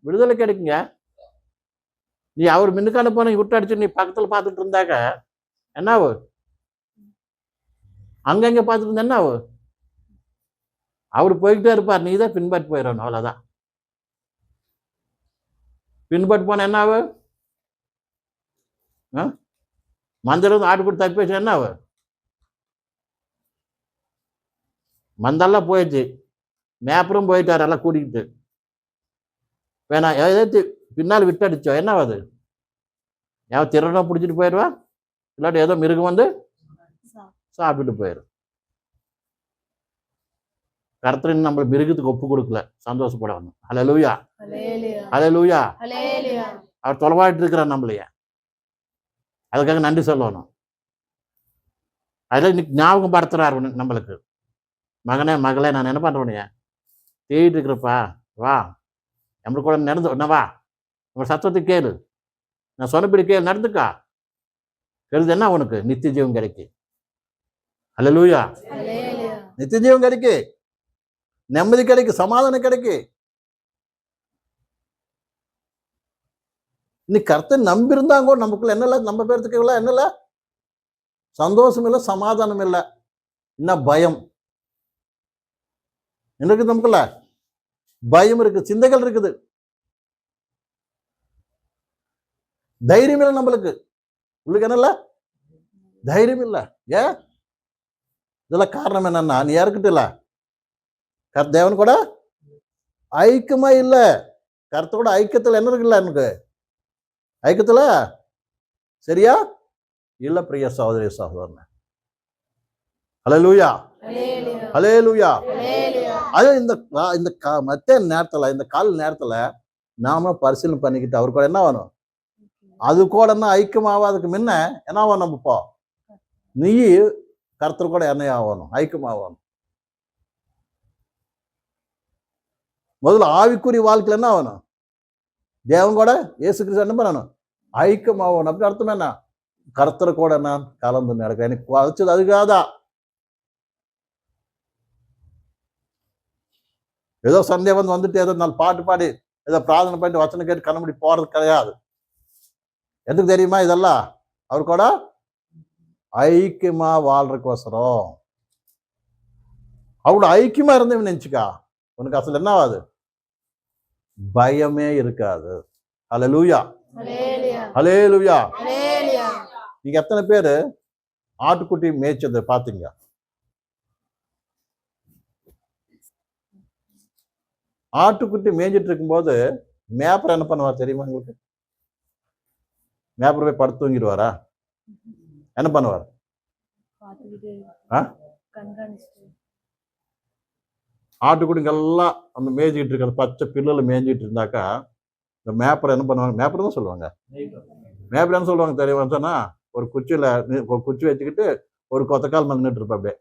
விடுதலை கிடைக்குங்க. நீ அவர் மின்னுக்கான போன விட்டு அடிச்சு நீ பக்கத்துல பார்த்துட்டு இருந்தாக்க என்ன ஆகும்? அங்கங்க பார்த்துட்டு இருந்தா என்ன ஆகும்? அவர் போய்கிட்டே இருப்பார், நீ தான் பின்பற்றி போயிடணும். அவ்வளவுதான். பின்பற்றி போன என்ன ஆகும்? மந்தம் ஆட்டு கூட தப்பி வச்சு என்ன ஆகும்? மந்தெல்லாம் போயிடுச்சு, மேப்பரும் போயிட்டார் எல்லாம் கூட்டிக்கிட்டு. வேணா ஏதாச்சு பின்னால் விட்டு அடிச்சோம் என்ன ஆகுது? யாவது திருடனா பிடிச்சிட்டு போயிடுவா, இல்லாட்டி ஏதோ மிருகம் வந்து சாப்பிட்டு போயிடும். கர்த்தர் நம்மள மிருகத்துக்கு ஒப்பு கொடுக்கல, சந்தோஷப்படணும். ஹல்லேலூயா. ஹல்லேலூயா. அவர் தொலைவாயிட்டு இருக்கிறார் நம்மளைய, அதுக்காக நன்றி சொல்லணும். அதில் இன்னைக்கு ஞாபகம் படுத்துறாரு நம்மளுக்கு. மகனே மகளே, நான் என்ன பண்றேன்? தேடிட்டு இருக்கிறப்பா, வா நம்மளுக்கு கூட நடந்து வா, நம்ம சத்தத்தை கேளு, நான் சொன்னபடி கேளு, நடந்துக்கா. கேளுது என்ன உனக்கு? நித்திய ஜீவன் கிடைக்கு. ஹல்லேலூயா. நித்திய ஜீவன் கிடைக்கு, நிம்மதி கிடைக்கு, சமாதானம் கிடைக்கு. இன்னைக்கு கர்த்தர் நம்பி இருந்தாங்க நமக்குள்ள என்ன இல்லை, நம்ம பேர்த்துக்கு இல்லை என்ன இல்லை, சந்தோஷம் இல்லை, சமாதானம் இல்லை, என்ன பயம் என்ன இருக்குது? நமக்குள்ள பயம் இருக்கு, சிந்தைகள் இருக்குது, தைரியம் இல்லை நம்மளுக்கு. உங்களுக்கு என்ன இல்லை? தைரியம் இல்லை. ஏன்? இதெல்லாம் காரணம் என்னன்னா, நீ யாருக்கிட்ட இல்லை? தேவன் கூட ஐக்கியமா இல்லை. கர்த்தரோட ஐக்கியத்தில் என்ன இருக்குல்ல? எனக்கு ஐக்கியத்துல சரியா இல்ல பிரிய சகோதரி சகோதரன். ஹல்லேலூயா. ஹல்லேலூயா. அது இந்த மத்திய நேரத்துல, இந்த கால நேரத்துல நாம பரிசீலனை பண்ணிக்கிட்டு அவர் கூட என்ன வேணும்? அது கூட என்ன ஐக்கியமாவதுக்கு முன்ன என்ன ஆகும்? நம்ம இப்போ நீ கர்த்தர் கூட என்ன ஆகணும்? ஐக்கியமாகணும். முதல்ல ஆவிக்குரிய வாழ்க்கையில் என்ன ஆகணும்? தேவன் கூட இயேசு கிறிஸ்து என்ன பண்ணணும்? ஐக்கியமாகணும். அப்படின்னு அர்த்தம் என்ன? கர்த்தர் கூட நான் கலந்து நடக்கிறேன். எனக்கு வச்சது அதுக்காதான். ஏதோ சண்டே வந்துட்டு ஏதோ நாலு பாட்டு பாடி ஏதோ பிரார்த்தனை பண்ணிட்டு வச்சனை கேட்டு கண்ணமுடி போறது கிடையாது. எதுக்கு தெரியுமா? இதெல்லாம் அவர் கூட ஐக்கியமா வாழ்றதுக்கோசரம். அவரோட ஐக்கியமா இருந்தேன்னு நினைச்சுக்கா, உனக்கு அசல் என்ன ஆகாது? பயமே இருக்காது. ஹல்லேலூயா. ஹல்லேலூயா. நீங்க எத்தனை பேரு ஆட்டுக்குட்டி மேய்ச்சதை பாத்தீங்க? ஆட்டுக்குட்டி மேய்ஞ்சிட்டு இருக்கும்போது மேப்பர் என்ன பண்ணுவார் தெரியுமா உங்களுக்கு? மேப்பர் போய் படுத்து தூங்கிடுவாரா? என்ன பண்ணுவார்? ஆட்டுக்குட்டிங்கெல்லாம் அந்த மேய்ஞ்சிட்டு இருக்க பச்சை பில்லுல மேய்ஞ்சிட்டு இருந்தாக்கா இந்த மேப்பர் என்ன பண்ணுவாங்க? மேப்பர் தான் சொல்லுவாங்க. மேப்பர் என்ன சொல்லுவாங்க தெரியுமா? சொன்னா ஒரு குச்சியில ஒரு குச்சி வச்சுக்கிட்டு ஒரு கொத்தக்கால் மேல நின்றுட்டு இருப்ப, அப்படியே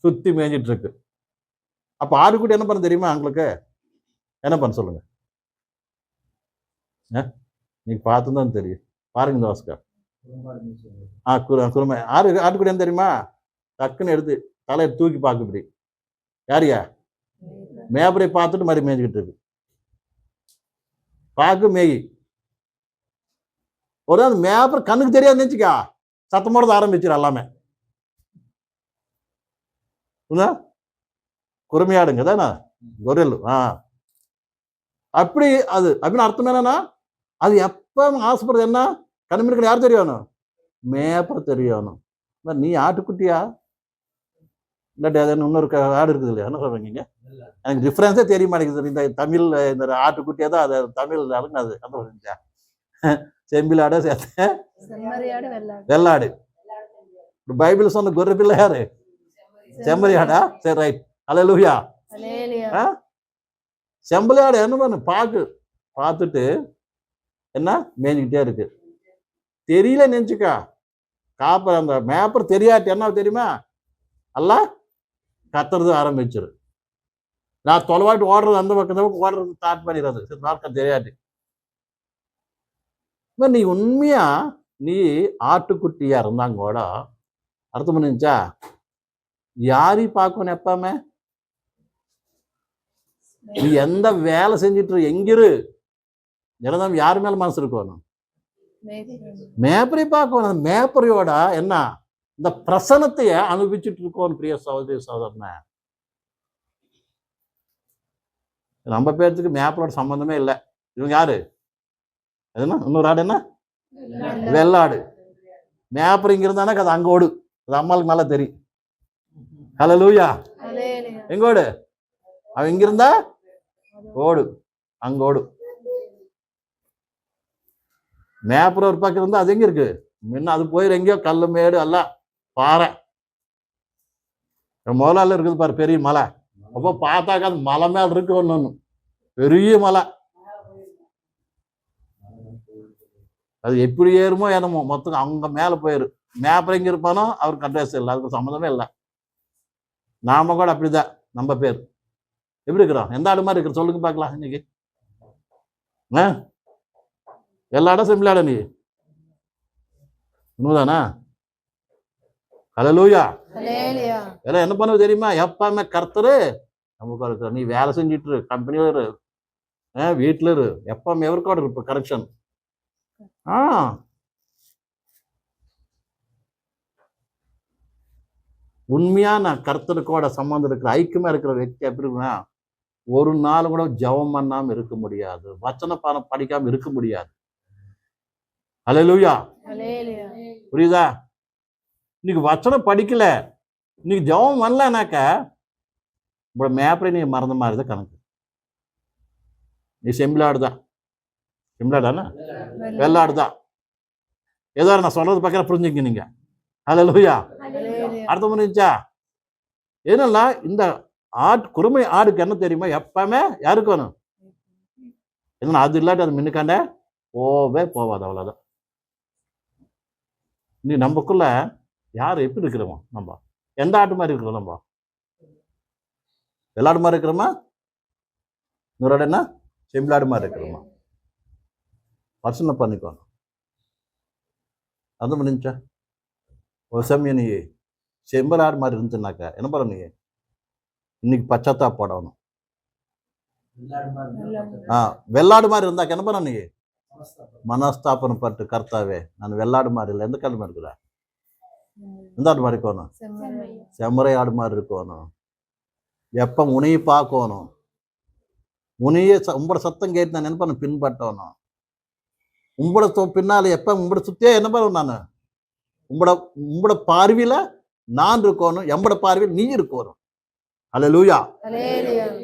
சுத்தி மேய்ஞ்சிட்டு இருக்கு. அப்ப ஆட்டுக்குட்டி என்ன பண்ண தெரியுமா உங்களுக்கு? என்ன பண்ண சொல்லுங்க? நீங்க பார்த்துதான் தெரியும். பாருங்க இந்த வாஸ்கர். குருமை ஆட்டுக்குட்டி என்ன தெரியுமா? டக்குன்னு எடுத்து தலையை தூக்கி பார்க்க, இப்படி யாரியா மேப்பரை பார்த்துட்டு மாதிரி மேய்ஞ்சிக்கிட்டு இருக்கு. பார்க்க மேகி ஒரு நாள் மேப்பர் கண்ணுக்கு தெரியாது நினைச்சுக்கா, சத்தம் போடுறது ஆரம்பிச்சிடும் எல்லாமே. குறுமையாடுங்க தானே கொரில். அப்படி அது அப்படின்னு அர்த்தம் என்னன்னா, அது எப்ப ஆசைப்படுறது என்ன? கண்ணுமிருக்கு யார் தெரியணும்? மேப்பர் தெரியணும். நீ ஆட்டுக்குட்டியா இல்லாட்டி அது இன்னொரு ஆடு இருக்குது இல்லையா, என்ன சொல்றீங்க? எனக்கு டிஃப்ரென்ஸே தெரிய மாட்டேங்குது. இந்த தமிழ் இந்த ஆட்டுக்குட்டியா தான் அது தமிழ் அதுன்னு அது என்ன சொல்றீங்க? செம்பிலாட சேர்த்த வெள்ளாடு. பைபிள் சொன்ன கொர்ரை பிள்ளை யாரு? செம்மறியாடா? சரி, ரைட். அல்லேலூயா. செம்பலியாடு என்ன பண்ணு பார்த்துட்டு என்ன மேய்ஞ்சிக்கிட்டே இருக்கு. தெரியல நினைச்சுக்கா காப்பர் அந்த மேப்பர் தெரியாட்டி என்ன தெரியுமா, அல்ல கத்துறது ஆரம்பிச்சிரு. நான் தொலைவாட்டு ஓடுறது அந்த பக்கம் ஓடுறது ஸ்டார்ட் பண்ணிடுறது. சரி, மார்க்கம் தெரியாட்டி நீ உண்மையா நீ ஆட்டுக்குட்டியா இருந்தாங்க கூட அர்த்தம் பண்ணிச்சா யாரையும் பார்க்கணும். எப்பவுமே நீ எந்த வேலை செஞ்சிட்டு எங்கிரு ஜனதாம் யாரு மேல மனசு இருக்கணும், மேப்பரை பார்க்கணும். மேப்பரையோட என்ன இந்த பிரசனத்தைய அனுபவிச்சுட்டு இருக்கோம். பிரிய சகோதரி சகோதரன, நம்ம பேர்த்துக்கு மேப்பரோட சம்பந்தமே இல்லை. இவங்க யாரு? எதுனா இன்னொரு ஆடு என்ன வெள்ளாடு. மேப்பர் இங்க இருந்தானே அது அங்க ஓடு. அது அம்மாளுக்கு நல்லா தெரியும். ஹல்லேலூயா. எங்க ஓடு? அவன் இங்க இருந்தா ஓடு, அங்க ஓடு. மேப்பர் ஒரு பக்கம் இருந்தா அது எங்க இருக்கு முன்ன, அது போயிரு எங்கேயோ கல்லு மேடு எல்லாம் பாறை. முதலாள இருக்குது பாரு பெரிய மலை. அப்போ பார்த்தாக்கா அது மலை மேல இருக்கு ஒண்ணு பெரிய மலை. அது எப்படி ஏறுமோ என்னமோ மொத்தம் அங்க மேல போயிரு. மேப்பர் எங்க இருப்பானோ அவருக்கு அட்ரஸ் இல்லை, அதுக்கு சம்மந்தமே இல்லை. நாம கூட அப்படிதான். நம்ம பேர் எப்படி இருக்கிறோம்? எந்த ஆடு மாதிரி இருக்கிற சொல்லுங்க பார்க்கலாம். இன்னைக்கு எல்லா இடம் சிம்பிளாட நீ உண்மைதானா? ஹல்லேலூயா. எல்லாம் என்ன பண்ணுவது தெரியுமா? எப்பவுமே கர்த்தரு நமக்கு இருக்கிற. நீ வேலை செஞ்சிட்டு இரு, கம்பெனியில இரு, வீட்டுல இரு, எப்பவுமே எவருக்கோட இருப்ப கரெக்ஷன். உண்மையான கர்த்தருக்கோட சம்பந்தம் இருக்கிற ஐக்கியமா இருக்கிற వ్యక్తి எப்படி இருக்குன்னா ஒரு நாள் கூட ஜெபம் பண்ணாம இருக்க முடியாது, வச்சன பாடம் படிக்காம இருக்க முடியாது. ஹல்லேலூயா. புரியுதா? இன்னைக்கு வச்சனம் படிக்கல, இன்னைக்கு ஜெபம் பண்ணலனாக்க மேப்பரை நீ மறந்த மாதிரி தான் கணக்கு. நீ செம்பிளாடு தான். செம்பிளாடானா வெள்ளாடு தான். ஏதோ நான் சொல்றது பக்கம் புரிஞ்சுக்க நீங்க. ஹல்லேலூயா. அர்த்தம் புரிஞ்சா? ஏன்னா இந்த குறுமை ஆடுக்கு என்ன தெரியுமா, எப்பவுமே யாருக்கணும் என்ன, அது இல்லாட்டி அது மின்னுக்காண்ட போவாது. அவ்வளவுதான். நீ நமக்குள்ள யாரு எப்படி இருக்கிறோமோ, நம்ம எந்த ஆட்டு மாதிரி இருக்கிறோம், நம்ம வெள்ளாடு மாதிரி இருக்கிறோமா, இன்னொரு என்ன செம்பிளாடு மாதிரி இருக்கிறோமா, பர்சனை பண்ணிக்கணும். அது முடிஞ்சா ஒரு சமயம் நீ செம்பலாடு மாதிரி இருந்துச்சுனாக்கா என்ன பண்ண, நீ இன்னைக்கு பச்சத்தா போடணும். வெள்ளாடு மாதிரி இருந்தாக்க என்ன பண்ண, நீ மனஸ்தாபனம் பட்டு கர்த்தாவே நான் வெள்ளாடு மாதிரி இல்லை, எந்த காலமா இருக்குதா, எந்த ஆடு மாதிரி இருக்கணும், செம்மறை ஆடு மாதிரி இருக்கணும். எப்ப உனையை பார்க்கணும், உனையே உங்களோட சத்தம் கேட்டு நான் என்ன பண்ண பின்பற்றணும். உங்களோட பின்னால எப்ப உங்களோட சுத்தியே என்ன பண்ண, நான் உங்களோட பார்வையில நான் இருக்கணும், எம்பட பார்வையில் நீ இருக்கணும். ஹல்லேலூயா.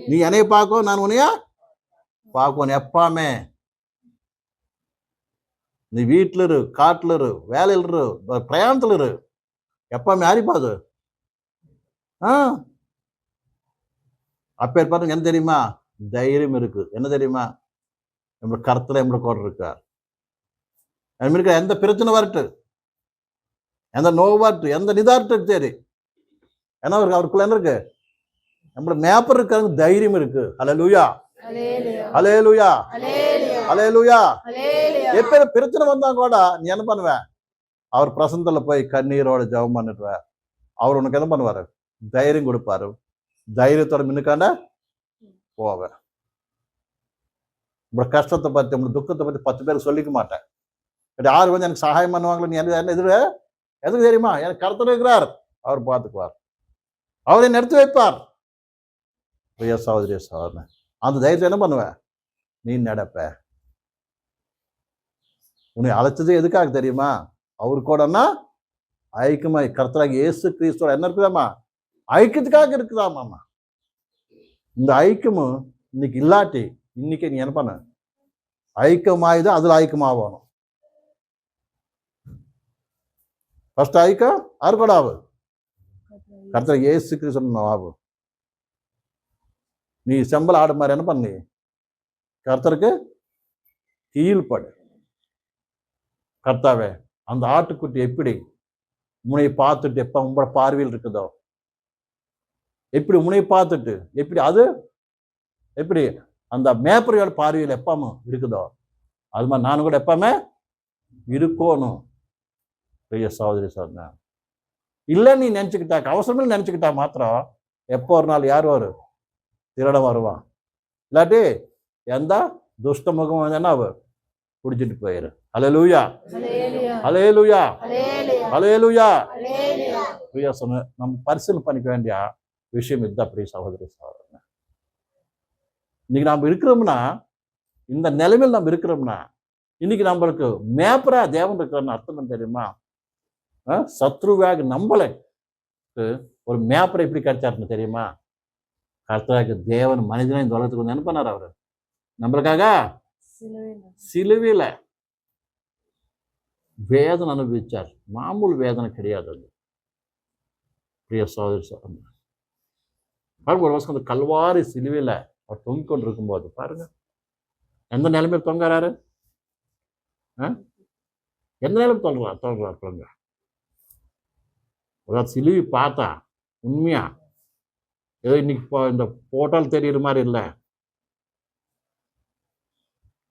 நீ என்னைய பார்க்கணும், நான் உன்னைய பார்க்கணும். எப்பவுமே நீ வீட்டுல இரு, காட்டுல இரு, வேலையில் இரு, பிரயாணத்துல இரு, எப்பவுமே யாரிப்பாது அப்ப பாருங்க. என்ன தெரியுமா? தைரியம் இருக்கு. என்ன தெரியுமா? நம்ம கருத்துல நம்ம கூட இருக்கார். எந்த பிரச்சனை வரட்டு, எந்த நோவாட்டு, எந்த நிதார்ட்டு சரி, ஏன்னா அவருக்குள்ள என்ன இருக்கு, நம்மளோட மேப்பர் இருக்காங்க, தைரியம் இருக்கு. ஹல்லேலூயா. ஹல்லேலூயா. ஹல்லேலூயா. எப்ப பிரச்சனை வந்தா கூட நீ என்ன பண்ணுவ, அவர் பிரசன்னத்துல போய் கண்ணீரோட ஜெபம் பண்ணிடுவ. அவர் உனக்கு என்ன பண்ணுவாரு, தைரியம் கொடுப்பாரு. தைரியத்தோட மின்னுக்காண்ட போவ. உங்களோட கஷ்டத்தை பத்தி, உங்களோட துக்கத்தை பத்தி 10 பேருக்கு சொல்லிக்க மாட்டேன். யாரு வந்து எனக்கு சகாயம் பண்ணுவாங்களோ, நீ என்ன எதுக்கு தெரியுமா, எனக்கு கர்த்தர் இருக்கிறார், அவர் பார்த்துக்குவார், அவரை நடத்தி வைப்பார். பிரிய சகோதரிய சகோதரன், அந்த தைரியத்தை என்ன பண்ணுவ, நீ நடப்ப. உன்னை அழைச்சது எதுக்காக தெரியுமா, அவரு கூடன்னா ஐக்கியமாய் கர்த்தராகி இயேசு கிறிஸ்துவோட என்ன இருக்குதாமா? ஐக்கியத்துக்காக இருக்குதாமாம்மா. இந்த ஐக்கியமும் இன்னைக்கு இல்லாட்டி இன்னைக்கு நீ என்ன பண்ண? ஐக்கியமாயுதான் அதுல ஐக்கியமாகணும். ஃபர்ஸ்ட் ஐக்கியம் யாரு கூட ஆகு? கர்த்தர் இயேசு கிறிஸ்து ஆகு. நீ செம்பல் ஆடு மாதிரி என்ன பண்ணி கர்த்தருக்கு கீழ்படு. கர்த்தாவே, அந்த ஆட்டுக்குட்டி எப்படி முனையை பார்த்துட்டு எப்ப உங்களோட பார்வையில் இருக்குதோ, எப்படி முனையை பார்த்துட்டு எப்படி அது எப்படி அந்த மேப்பரையோட பார்வையில் எப்பவும் இருக்குதோ, அது மாதிரி நானும் கூட எப்பவுமே இருக்கணும். பெரிய சகோதரி சொன்ன இல்லை நீ நினைச்சுக்கிட்டா, அவசரமே நினைச்சுக்கிட்டா மாத்திரம் எப்போ ஒரு நாள் யார் வரும்? திருட வருவான். இல்லாட்டி எந்த துஷ்ட முகம் என்ன குடிச்சிட்டு போயிரு. ஹல்லேலூயா, ஹல்லேலூயா, ஹல்லேலூயா. பிரியா சொன்ன நம்ம பரிசீலனை பண்ணிக்க வேண்டிய விஷயம் இதுதான் பிரிய சகோதரி சகோதரன். இன்னைக்கு நம்ம இருக்கிறோம்னா, இந்த நிலைமையில் நம்ம இருக்கிறோம்னா, இன்னைக்கு நம்மளுக்கு மேப்பரா தேவன் இருக்கிறன்னு அர்த்தம் தெரியுமா? சத்ருவாக நம்மளை ஒரு மேப்பரை எப்படி கிடைச்சாருன்னு தெரியுமா? கர்த்தராக தேவன் மனிதனை இந்த உலகத்துக்கு வந்து என்ன பண்ணார்? அவரு நம்மளுக்காக சிலுவையில வேதனை அனுபவிச்சார். மாமூல் வேதனை கிடையாது அது. பிரிய சகோதரி சகோதரன், பாருங்க, ஒரு வருஷம் அந்த கல்வாரி சிலுவையில அவர் தொங்கிக் கொண்டு இருக்கும்போது பாருங்க எந்த நிலைமையில் தொங்குறாரு, எந்த நிலைமையில் தொங்குறாரு பாருங்க. அதாவது சிலுவை பார்த்தா உண்மையா ஏதோ இன்னைக்கு இந்த போட்டால் தெரியுற மாதிரி இல்லை,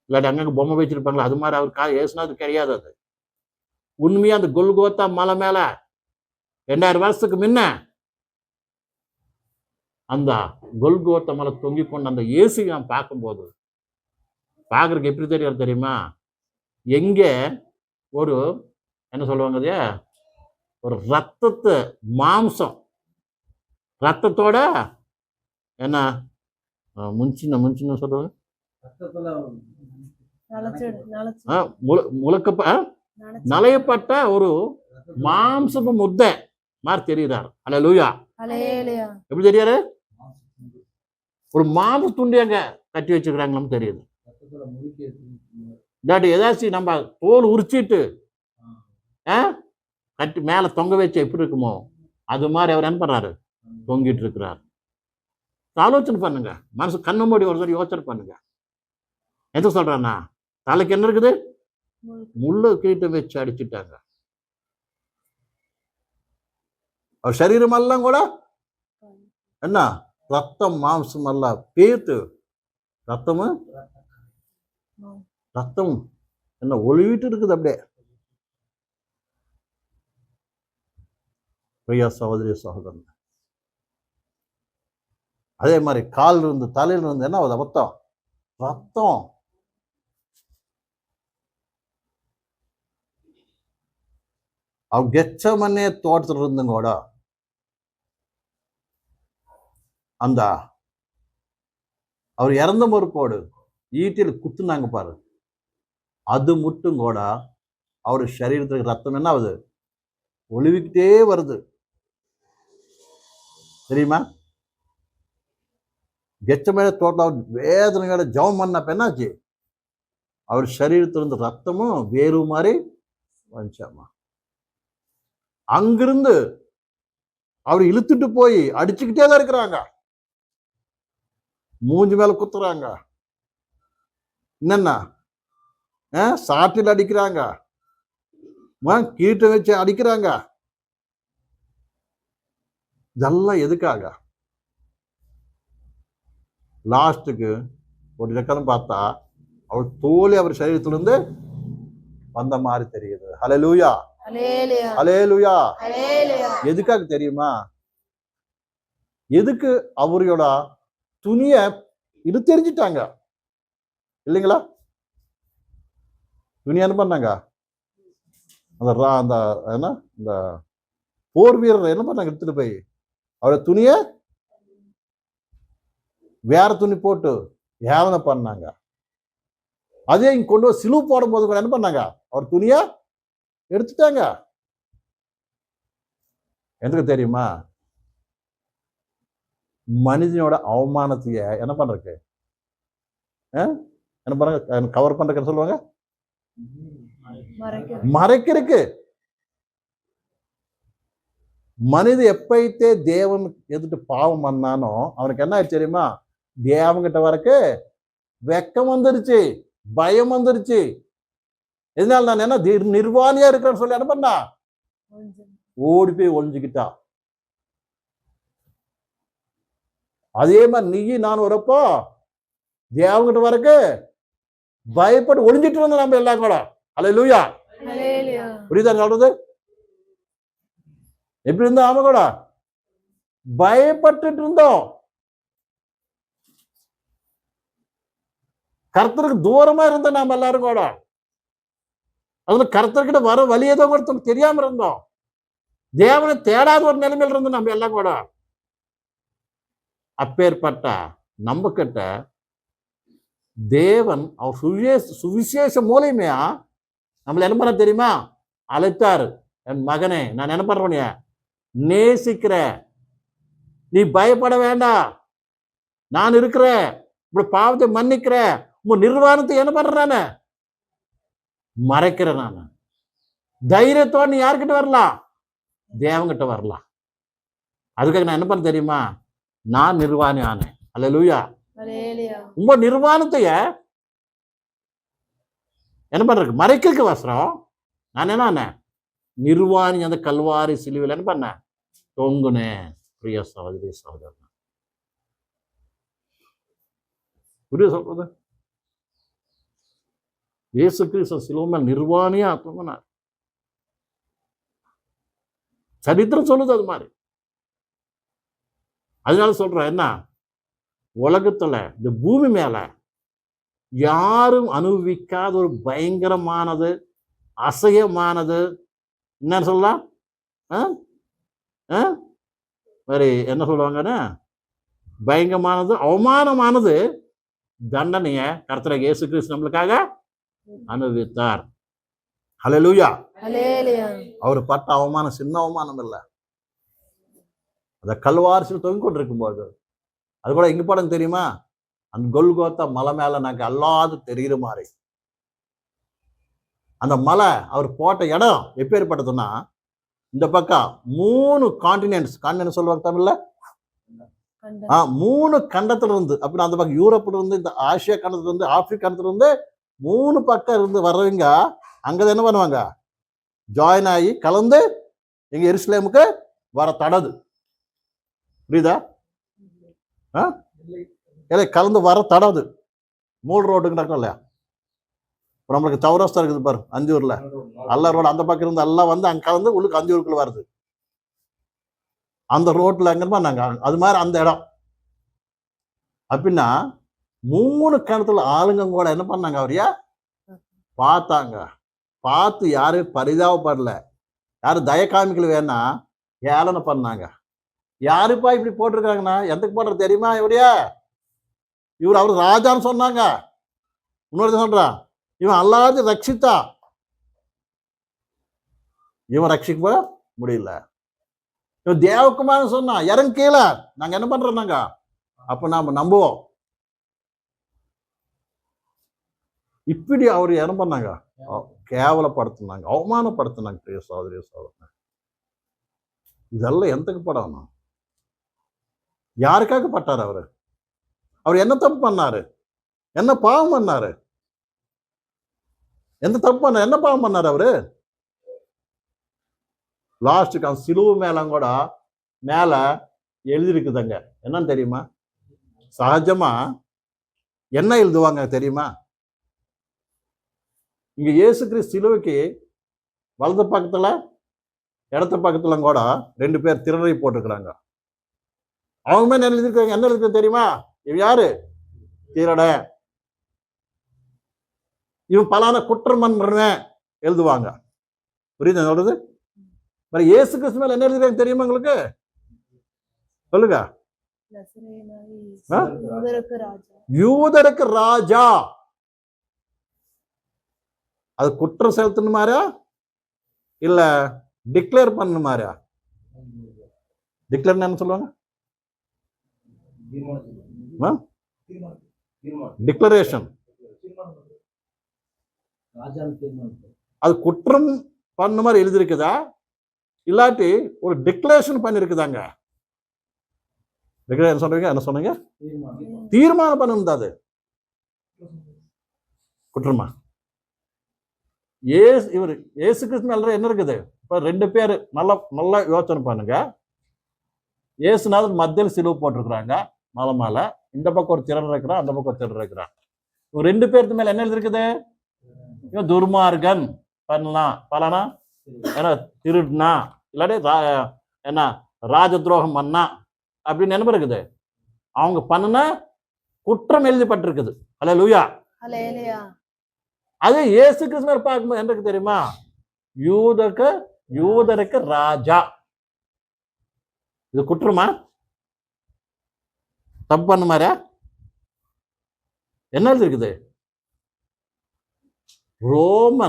இல்லாட்டி அங்கங்க பொம்மை வச்சிருப்பாங்களா அது மாதிரி அவர் ஏசுனது கிடையாது. அது உண்மையா அந்த கொல்கோத்தா மலை மேல 2000 வருஷத்துக்கு முன்ன அந்த கொல்கோத்தா மலை தொங்கி கொண்டு அந்த இயேசு நான் பார்க்கும்போது பார்க்கறதுக்கு எப்படி தெரியாது தெரியுமா? எங்க ஒரு என்ன சொல்லுவாங்க அது, ஒரு ரத்தத்தை மாம்சம் ரத்தத்தோட என்ன முன்சின்னு சொல்லுவாங்க, நலையப்பட்ட ஒரு மாம்சம் முத்தை மாதிரி தெரியுறாரு. ஹல்லேலூயா, எப்படி தெரியாரு? ஒரு மாம்ச துண்டி அங்க கட்டி வச்சிருக்கிறாங்கன்னு தெரியுது. இல்லாட்டி ஏதாச்சும் நம்ம தோல் உரிச்சிட்டு கட்டி மேல தொங்க வச்ச எப்படி இருக்குமோ அது மாதிரி அவர் என்ன பண்றாரு? தொங்கிட்டு இருக்கிறார். ஆலோசனை பண்ணுங்க, மனசு கண்ணு மூடி ஒரு தடவை யோசனை பண்ணுங்க. எது சொல்றான்னா, தலைக்கு என்ன இருக்குது? முள்ளு கிரீட்டம் வச்சு அடிச்சுட்டாங்க. அவர் சரீரம் எல்லாம் கூட என்ன ரத்தம் மாம்சம் எல்லாம் பேத்து ரத்தமும் ரத்தம் என்ன ஒளிவிட்டு இருக்குது. அப்படியே பிரியா சகோதரி சகோதரன், அதே மாதிரி காலில் இருந்து தலையில இருந்து என்ன ரத்தம் ரத்தம். அவர் கெச்சமனே தோட்டத்தில் இருந்தும் கூட அந்த அவர் இறந்த மறுப்போடு ஈட்டியில் குத்துனாங்க பாரு, அது மட்டும் கூட அவர் சரீரத்துக்கு ரத்தம் என்ன ஆகுது? ஒளிவிக்கிட்டே வருது தெரியுமா? கெச்சமேல தோட்டம் வேதனையோட ஜெபம் பண்ணப்ப என்னாச்சு? அவர் சரீரத்திலிருந்து ரத்தமும் வேறு மாதிரி வந்துச்சாமா. அங்கிருந்து அவர் இழுத்துட்டு போய் அடிச்சுக்கிட்டே தான் இருக்கிறாங்க, மூஞ்சி மேல குத்துறாங்க, என்னன்னா சாட்டில் அடிக்கிறாங்க, கீட்டை வச்சு அடிக்கிறாங்க. இதெல்லாம் எதுக்காக? லாஸ்ட்டுக்கு ஒரு இலக்கணம் பார்த்தா அவர் தோழி அவர் சரீரத்திலிருந்து வந்த மாதிரி தெரியுது. ஹல்லேலூயா, ஹல்லேலூயா. எதுக்காக தெரியுமா? எதுக்கு அவரோட துணிய இது தெரிஞ்சிட்டாங்க இல்லைங்களா? துணி என்ன பண்ணாங்க? அந்த என்ன இந்த போர் வீரர் என்ன பண்ணாங்க? எடுத்துட்டு போய் அவரோட துணிய வேற துணி போட்டு ஏவனை பண்ணாங்க. அதே இங்க கொண்டு சிலுவை போடும் போது கூட என்ன பண்ணாங்க? அவர் துணிய எடுத்துட்டாங்க. எனக்கு தெரியுமா, மனிதனோட அவமானத்தைய என்ன பண்றதுக்கு, என்ன பண்றாங்க, கவர் பண்றதுன்னு சொல்லுவாங்க, மறைக்கிறதுக்கு. மனித எப்பைத்தே தேவன் எதிர்த்து பாவம் பண்ணானோ அவனுக்கு என்ன ஆயிடுச்சு தெரியுமா, தேவன்கிட்ட வரக்கு வெக்கம் வந்துருச்சு, பயம் வந்துருச்சு. இதனால நான் என்ன நிர்வாணியா இருக்கிறேன்னு சொல்லி என்ன பண்ணா, ஓடி போய் ஒளிஞ்சுக்கிட்டா. அதே மாதிரி நீ நான் வரப்போ தேவன்கிட்ட வரக்கு பயப்பட்டு ஒளிஞ்சிட்டு இருந்தோம் நம்ம எல்லாம் கூட. அல்லேலூயா. புரியுதா சொல்றது? எப்படி இருந்தோம் அவன் கூட பயப்பட்டு இருந்தோம். கர்த்தருக்கு தூரமா இருந்தோம் நாம எல்லாரும் கூட. அதுல கர்த்தர்கிட்ட வர வழியதோ கூட தெரியாம இருந்தோம். தேவனை தேடாத ஒரு நிலைமையில் இருந்தோம் நம்ம எல்லாம் கூட. அப்பேற்பட்ட நம்ம கிட்ட தேவன் அவர் சுவிசேஷ மூலியமையா நம்மள என்ன பண்ண தெரியுமா அழைத்தாரு. என் மகனே, நான் என்ன பண்றேன், நேசிக்கிற, நீ பயப்பட வேண்டாம், நான் இருக்கிறேன், இப்படி பாவத்தை மன்னிக்கிற, உங்க நிர்வாணத்தை என்ன பண்றேன், நான் மறைக்கிறேன். நான் தைரியத்தோடு நீ யாருக்கிட்ட வரலாம், தேவங்கிட்ட வரலாம். அதுக்காக நான் என்ன பண்ண தெரியுமா, நான் நிர்வாணி ஆனேன். அல்லேலூயா. உங்க நிர்வாணத்தைய என்ன பண்றதுக்கு, மறைக்கிறதுக்கு வசரம். நான் என்ன நிர்வாணி அந்த கல்வாரி சிலுவையில் என்ன பண்ண தொங்குனேன். பிரிய சகோதரி சகோதரன், புரிய சொல்றது, இயேசு கிறிஸ்து சிலுவை நிர்வாணியா தொங்கினார். சரித்திரம் சொல்லுது அது மாதிரி. அதனால சொல்றேன், என்ன உலகத்துல இந்த பூமி மேல யாரும் அனுபவிக்காத ஒரு பயங்கரமானது, அசையமானது, என்ன சொல்லலாம், வேறு என்ன சொல்லுவாங்கன்னா, பயங்கரமானது, அவமானமானது தண்டனைய கர்த்தர் இயேசு கிறிஸ்து நம்மளுக்காக அனுபவித்தார். அல்லேலூயா. அவர் பட்ட அவமானம் சின்ன அவமானம் இல்லை. அந்த கல்வாரிசில் தொங்கிக் கொண்டிருக்கும் போது, அது கூட எங்க படம் தெரியுமா, அந்த கொல்கோத்தா மலை மேல நாங்க அல்லாது தெரிகிற மாதிரி. அந்த மலை அவர் போட்ட இடம் எப்பேற்பட்டதுன்னா, இந்த பக்கம் 3 கான்டினென்ட்ஸ் சொல்லுவாங்க தமிழ்ல, 3 கண்டத்துல இருந்து, அப்படின்னா அந்த பக்கம் யூரோப்ல இருந்து, இந்த ஆசியா கண்டத்துல இருந்து, ஆப்பிரிக்கா கண்டத்துல இருந்து 3 பக்கம் இருந்து வர்றவங்க அங்க என்ன பண்ணுவாங்க, ஜாயின் ஆகி கலந்து எங்க எருசலேமுக்கு வர தடது. புரியுதா? கலந்து வர தடது 3 ரோடுங்க நடக்கும் இல்லையா. இப்போ நம்மளுக்கு சௌராஸ்தா இருக்குது பாரு, அஞ்சூர்ல அல்ல ரோடு, அந்த பக்கம் இருந்து எல்லாம் வந்து அங்க கலந்து உள்ளுக்கு அஞ்சூருக்குள்ள வருது. அந்த ரோட்ல எங்க நாங்க அது மாதிரி அந்த இடம். அப்படின்னா 3 கிணத்துல ஆளுங்க கூட என்ன பண்ணாங்க, அவரையா பார்த்தாங்க. பார்த்து யாரும் பரிதாபப்படல, யாரும் தய காமிக்கல, வேணா ஏளனை பண்ணாங்க. யாருப்பா இப்படி போட்டிருக்காங்கன்னா, எதுக்கு போடுறது தெரியுமா, இவர் அவர் ராஜான்னு சொன்னாங்க. இன்னொரு சொல்றான், இவன் அல்லாது ரட்சித்தா, இவன் ரட்சிக்க முடியல. இவன் தேவகுமாரன் சொன்னா, இறங்க கீழே, நாங்க என்ன பண்றோம், நாங்க அப்ப நாம நம்புவோம். இப்படி அவர் என்ன பண்ணாங்க, கேவலப்படுத்தினாங்க, அவமானப்படுத்தினாங்க. பிரிய சகோதரி சகோதரன், இதெல்லாம் எந்தக்கு படணும், யாருக்காக பட்டார் அவரு? அவர் என்ன தப்பு பண்ணாரு, என்ன பாவம் பண்ணாரு, எந்த தப்பு பண்ண, என்ன பாவம் பண்ணாரு அவரு? லாஸ்ட்டுக்கு அந்த சிலுவை மேல கூட மேல எழுதிருக்குதுங்க, என்னன்னு தெரியுமா? சகஜமா என்ன எழுதுவாங்க தெரியுமா? இங்க இயேசு கிறிஸ்து சிலுவைக்கு வலது பக்கத்துல இடத்த பக்கத்துல கூட 2 பேர் திரளை போட்டிருக்கிறாங்க. அவங்க மேல எழுதிருக்காங்க, என்ன எழுதிருக்கு தெரியுமா? இவன் யாரு? திருட, இவன் பலான குற்றம் பண்றவன் எழுதுவாங்க. புரியுது சொல்றது? இயேசு கிறிஸ்து மேல என்ன எழுதிருக்காங்க தெரியுமா உங்களுக்கு? சொல்லுங்க. யூதருக்கு ராஜா. அது குற்றம் செலுத்தணுமாரா, இல்ல டிக்ளேர் பண்ண மாதிரியா? டிக்ளேர் என்ன சொல்லுவாங்க? டிக்ளரேஷன். அது குற்றம் பண்ண மாதிரி எழுதிருக்குதா இல்லாட்டி ஒரு டிக்ளரேஷன் பண்ணிருக்குதாங்க? என்ன சொல்றீங்க? என்ன சொன்னீங்க? தீர்மானம் பண்ணணும். அது குற்றமா? இவர் இயேசு கிறிஸ்து மேல என்ன இருக்குது? இப்ப 2 பேர் நல்லா யோசனை பண்ணுங்க. இயேசுநாதர் மத்தியில் சிலுவை போட்டிருக்கிறாங்க மலை மேல. இந்த பக்கம் ஒரு திரள் இருக்கிறான், அந்த பக்கம் ஒரு திரள் இருக்கிறான். இவங்க 2 பேருக்கு மேல என்ன எழுதிருக்குது? இவன் துர்மார்கன் பண்ணலாம் பலனா, ஏன்னா திருடுனா இல்லாட்டி என்ன ராஜ துரோகம் பண்ணா அப்படின்னு என்ன இருக்குது? அவங்க பண்ணுன குற்றம் எழுதப்பட்டிருக்குது. அல்லேலூயா. அல்லேலூயா. அது இயேசு கிறிஸ்து மேல பார்க்கும்போது என்ன இருக்கு தெரியுமா? யூதருக்கு ராஜா. இது குற்றமா? தப்பு பண்ண மாதிரியா? என்ன இருக்குது? ரோமா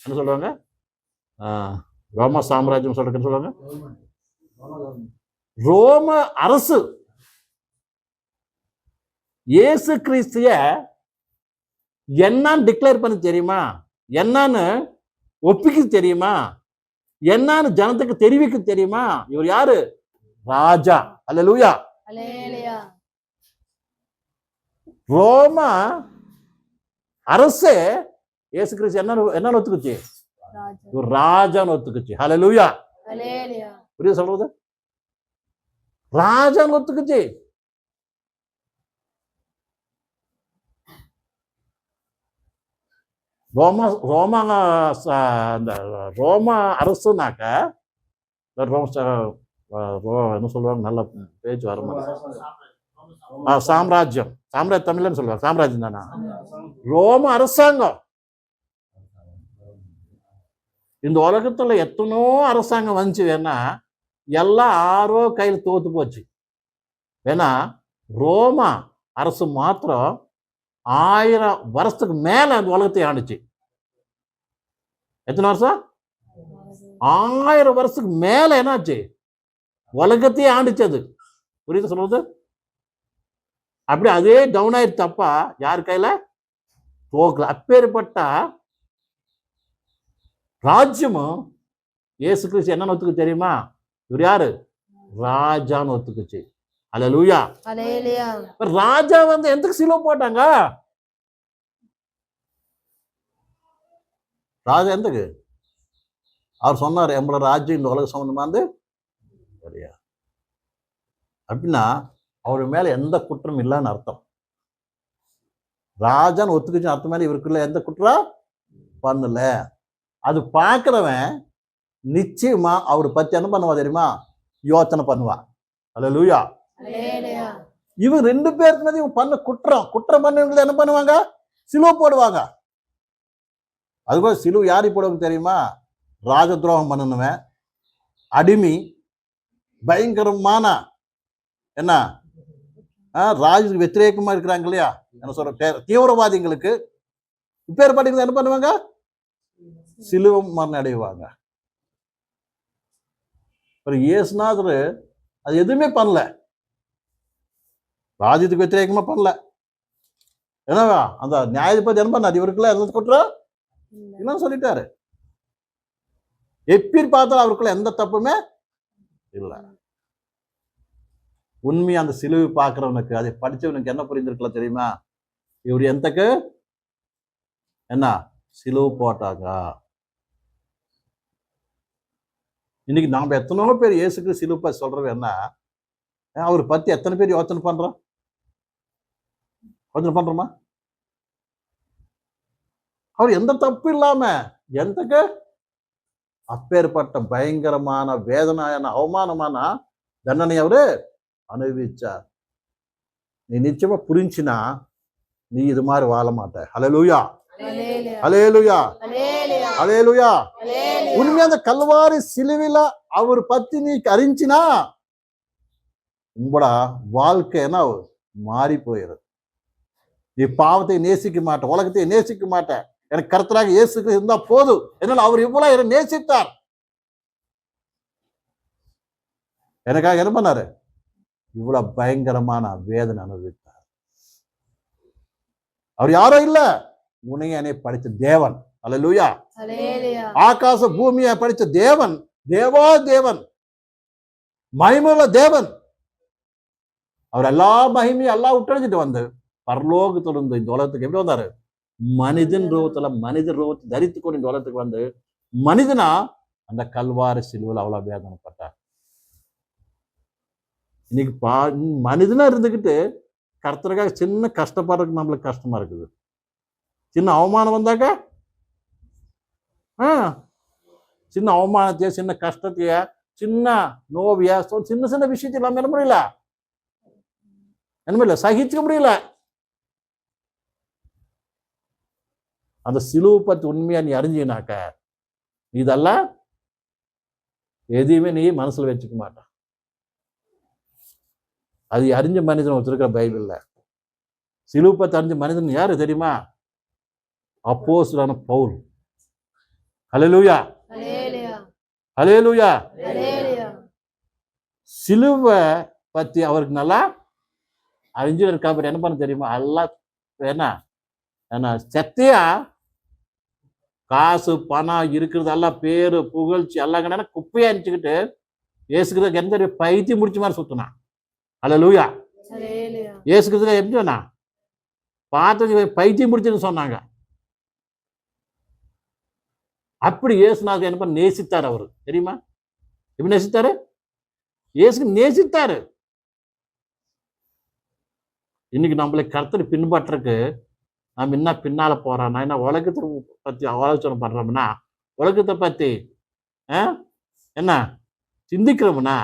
என்ன சொல்லுவாங்க? ரோமா சாம்ராஜ்யம் சொல்லுவாங்க. ரோம அரசு இயேசு கிறிஸ்திய என்னன்னு டிக்ளேர் பண்ண தெரியுமா? என்னன்னு ஒப்பிக்க தெரியுமா? என்னன்னு ஜனத்துக்கு தெரிவிக்க தெரியுமா? இவர் யாரு? ராஜா. அல்லேலூயா. அல்லேலூயா. ரோமா அரசே இயேசு கிறிஸ்து என்ன ஒத்துக்குச்சு? இவர் ராஜான்னு ஒத்துக்குச்சு. அல்லேலூயா. அல்லேலூயா. புரியுது சொல்றது? ராஜான்னு ஒத்துக்குச்சு. ரோமா அரசுனாக்க என்ன சொல்லுவாங்க? நல்ல பேச்சு வர மாதிரி சாம்ராஜ்யம். தமிழ்னு சொல்லுவாங்க. சாம்ராஜ்யம் தானே ரோம அரசாங்கம். இந்த உலகத்துல எத்தனோ அரசாங்கம் வந்துச்சு. வேணா எல்லாம் ஆரோ கையில் தோத்து போச்சு. வேணா ரோமா அரசு மாத்திரம் 1000 வருஷத்துக்கு மேல அந்த உலகத்தை ஆண்டுச்சு. எத்தனை வருஷம்? 1000 வருஷத்துக்கு மேல என்னாச்சு? உலகத்தையே ஆண்டுச்சு. அது புரியுது சொல்றது? அப்படி அதே டவுன் ஆயிடுச்சு. தப்பா யார் கையில போகல. அப்பேற்பட்ட ராஜ்யமும் இயேசு கிறிஸ்து என்ன ஒத்துக்கு தெரியுமா? இவர் யாரு? ராஜான்னு ஒத்துக்குச்சு. அல்லேலூயா. அல்லேலூயா. ராஜா எதுக்கு சிலுவை போட்டாங்க? ராஜா எதுக்கு? அவர் சொன்னார், எம்பள ராஜ்யம் இந்த உலக சம்பந்தமா சரியா? அப்படின்னா அவர் மேல எந்த குற்றம் இல்லைன்னு அர்த்தம். ராஜான்னு ஒத்துக்குச்சு அர்த்தம் மேல இவருக்குள்ள எந்த குற்றம் பண்ணல. அது பார்க்கிறவன் நிச்சயமா அவர் பத்தி என்ன பண்ணுவா தெரியுமா? யோசனை பண்ணுவா. அல்லேலூயா. இவன் 2 பேருக்கு மேல இவன் பண்ண குற்றம் பண்ணவங்களை என்ன பண்ணுவாங்க? சிலுவை போடுவாங்க. அதுபோல சிலுவை யாரி போடுவாங்க தெரியுமா? ராஜ துரோகம் பண்ணணுவன், அடிமை, பயங்கரமான என்ன ராஜுக்கு வெத்திரேக்கமா இருக்கிறாங்க இல்லையா, என்ன சொல்ற தீவிரவாதிகளுக்கு இப்பேற்பட்ட என்ன பண்ணுவாங்க? சிலுவை மரணம் அடைவாங்க. இயேசுநாதர் அது எதுவுமே பண்ணல. ராஜ்யத்துக்கு வெத்திரேக்கமா பண்ணல. என்னவா அந்த நியாயாதிபதி என்ன பண்ணாரு? இவருக்குள்ள எந்த குற்றம் இல்லைன்னு சொல்லிட்டாரு. எப்படி பார்த்தாலும் அவருக்குள்ள எந்த தப்புமே இல்லை. உண்மையா அந்த சிலுவை பார்க்கிறவனுக்கு, அதை படிச்சவனுக்கு என்ன புரிந்திருக்கலாம் தெரியுமா? இவர் எந்தக்கு என்ன சிலுவை போட்டாங்க. இன்னைக்கு நாம எத்தனோ பேர் இயேசுக்கு சிலுவை சொல்றது என்ன? அவர் பத்தி எத்தனை பேர் யோசனை பண்றோம்? யோசனை பண்றோமா? அவர் எந்த தப்பு இல்லாம எந்தக்கு அப்பேற்பட்ட பயங்கரமான வேதனையான அவமானமான தண்டனை அவரு அனுபவிச்சார். நீ நிச்சயமா புரிஞ்சுனா நீ இது மாதிரி வாழ மாட்ட. ஹல்லேலூயா. ஹல்லேலூயா. ஹல்லேலூயா. உண்மையா அந்த கல்வாரி சிலுவையில அவர் பத்தி நீ அறிஞ்சினா உங்களோட வாழ்க்கை என்ன மாறி போயிடும். நீ பாவத்தை நேசிக்க மாட்ட, உலகத்தை நேசிக்க மாட்ட. எனக்கு கர்த்தராக இயேசு கிறிஸ்து இருந்தா போதும். என்னால் அவர் இவ்வளவு என்னை நேசித்தார். எனக்காக என்ன பண்ணாரு? இவ்வளவு பயங்கரமான வேதனை அனுபவித்தார். அவர் யாரோ இல்ல, உன்னையும் என்னை படித்த தேவன். அல்லேலூயா. ஹல்லேலூயா. ஆகாச பூமியை படித்த தேவன், தேவா தேவன், மகிமையுள்ள தேவன். அவர் எல்லா மகிமையும் எல்லாம் விட்டடிச்சிட்டு வந்து பரலோகத்துல இருந்து இந்த உலகத்துக்கு எப்படி வந்தாரு? மனிதன் ரூபத்தை தரித்து கொண்டு இந்த உலகத்துக்கு வந்து மனிதனா அந்த கல்வாரி சிலுவையில் அவ்வளவு வேதனைப்பட்டார். இன்னைக்கு மனிதனா இருந்துக்கிட்டு கர்த்தருக்காக சின்ன கஷ்டப்படுறதுக்கு நம்மளுக்கு கஷ்டமா இருக்குது. சின்ன அவமானம் வந்தாக்க சின்ன அவமானத்தைய, சின்ன கஷ்டத்தைய, சின்ன நோவிய, சின்ன சின்ன விஷயத்தை எல்லாம் என்ன முடியல, என்ன சகிச்சுக்க முடியல. அந்த சிலுவை பத்தி உண்மையா நீ அறிஞ்சினாக்க இதெல்லாம் எதையுமே நீ மனசுல வச்சுக்க மாட்ட. அது அறிஞ்ச மனிதன் ஒருத்தருக்கிற பைபிள்ல. சிலுவை பத்தி அறிஞ்ச மனிதன் யாரு தெரியுமா? அப்போஸ்தலனான பவுல். ஹல்லேலூயா. ஹல்லேலூயா. ஹல்லேலூயா. ஹல்லேலூயா. சிலுவை பத்தி அவருக்கு நல்லா அறிஞ்சு இருக்கா. என்ன பண்ண தெரியுமா? எல்லாம் என்ன சத்தியா காசு பணம் இருக்கிறது எல்லாம் பேரு புகழ்ச்சி எல்லாம் குப்பையா அனுப்பிச்சுக்கிட்டு ஏசுக்கிறதுக்கு எந்த பைத்தியம் முடிச்ச மாதிரி சுத்தினான். ஹல்லேலூயா. ஹல்லேலூயா. ஏசுக்கிறதுக்கு எப்படி வேணா பார்த்து பைத்தியம் முடிச்சுன்னு சொன்னாங்க. அப்படி இயேசுநாதர் என்ன பண்ண நேசித்தார். அவரு தெரியுமா எப்படி நேசித்தாரு? இயேசுக்கு நேசித்தாரு. இன்னைக்கு நம்மளை கர்த்தரை பின்பற்றக்கு நம்ம என்ன பின்னால போறோம்னா, என்ன உலகத்தை பத்தி ஆலோசனை பண்றோம்னா, உலகத்தை பத்தி என்ன சிந்திக்கிறோம்னா,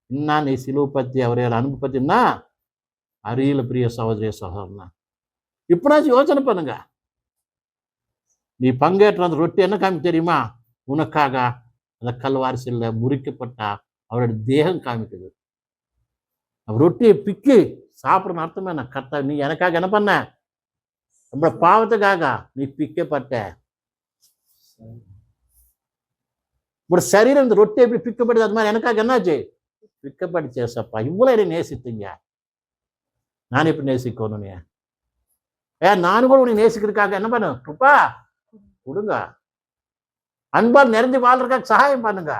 என்ன நீ சிலுவை பத்தி அவரையோட அன்பு பத்தின்னா அறியல பிரிய சகோதரிய சகோதரனா. இப்பனாச்சும் யோசனை பண்ணுங்க. நீ பங்கேற்ற அந்த ரொட்டி என்ன காமி தெரியுமா? உனக்காக அந்த கல்வாரிசில முறிக்கப்பட்ட அவருடைய தேகம் காமிக்குது. ரொட்டியை பிக்கி சாப்பிட்ற அர்த்தமே என்ன? கர்த்தா நீ எனக்காக என்ன பண்ண? நம்மளோட பாவத்துக்காக நீ பிக்கப்பட்ட. ஒரு சரீரம் இந்த ரொட்டி எப்படி பிக்கப்படுது, அது மாதிரி எனக்காக என்னாச்சு? பிக்கப்பட்டுச்சேசப்பா. இவ்வளவு என்னை நேசித்தீங்க, நான் எப்படி நேசிக்கணும்? நானும் கூட உன்னை நேசிக்கிறதுக்காக என்ன பண்ண? கிருபா கொடுங்க. அன்பால் நிறைஞ்சு வாழ்றதுக்காக சகாயம் பண்ணுங்க.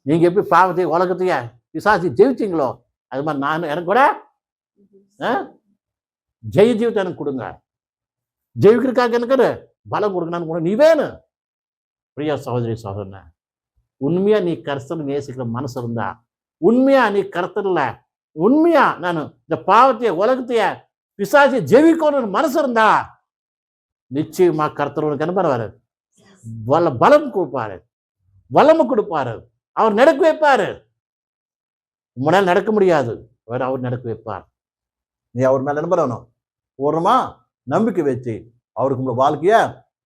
நீங்க எப்படி பாவத்தை உலகத்தைய பிசாசி ஜெயிச்சிங்களோ அது மாதிரி நான் எனக்கு கூட ஜெய ஜீவித்தை எனக்கு கொடுங்க. ஜெயிக்கிறதுக்காக எனக்கு பலம் கொடுக்கணும் கூட நீ வேணும். பிரியா சகோதரி சகோதரன, உண்மையா நீ கர்த்தரை நேசிக்கிற மனசு இருந்தா, உண்மையா நீ கர்த்தர்ல உண்மையா நான் இந்த பாவத்தைய உலகத்தைய பிசாசியை ஜெயிக்கணும்னு மனசு இருந்தா நிச்சயமா கர்த்தர் உனக்கு என்ன பண்ணுவாரு? பலம் கொடுப்பாரு, வல்லமை கொடுப்பாரு, அவர் நடக்க வைப்பாரு. உன்னால நடக்க முடியாது, அவர் நடக்க வைப்பார். நீ அவர் மேல என்ன பண்ணணும்? பூர்ணமா நம்பிக்கை வச்சு அவருக்கு உங்க வாழ்க்கைய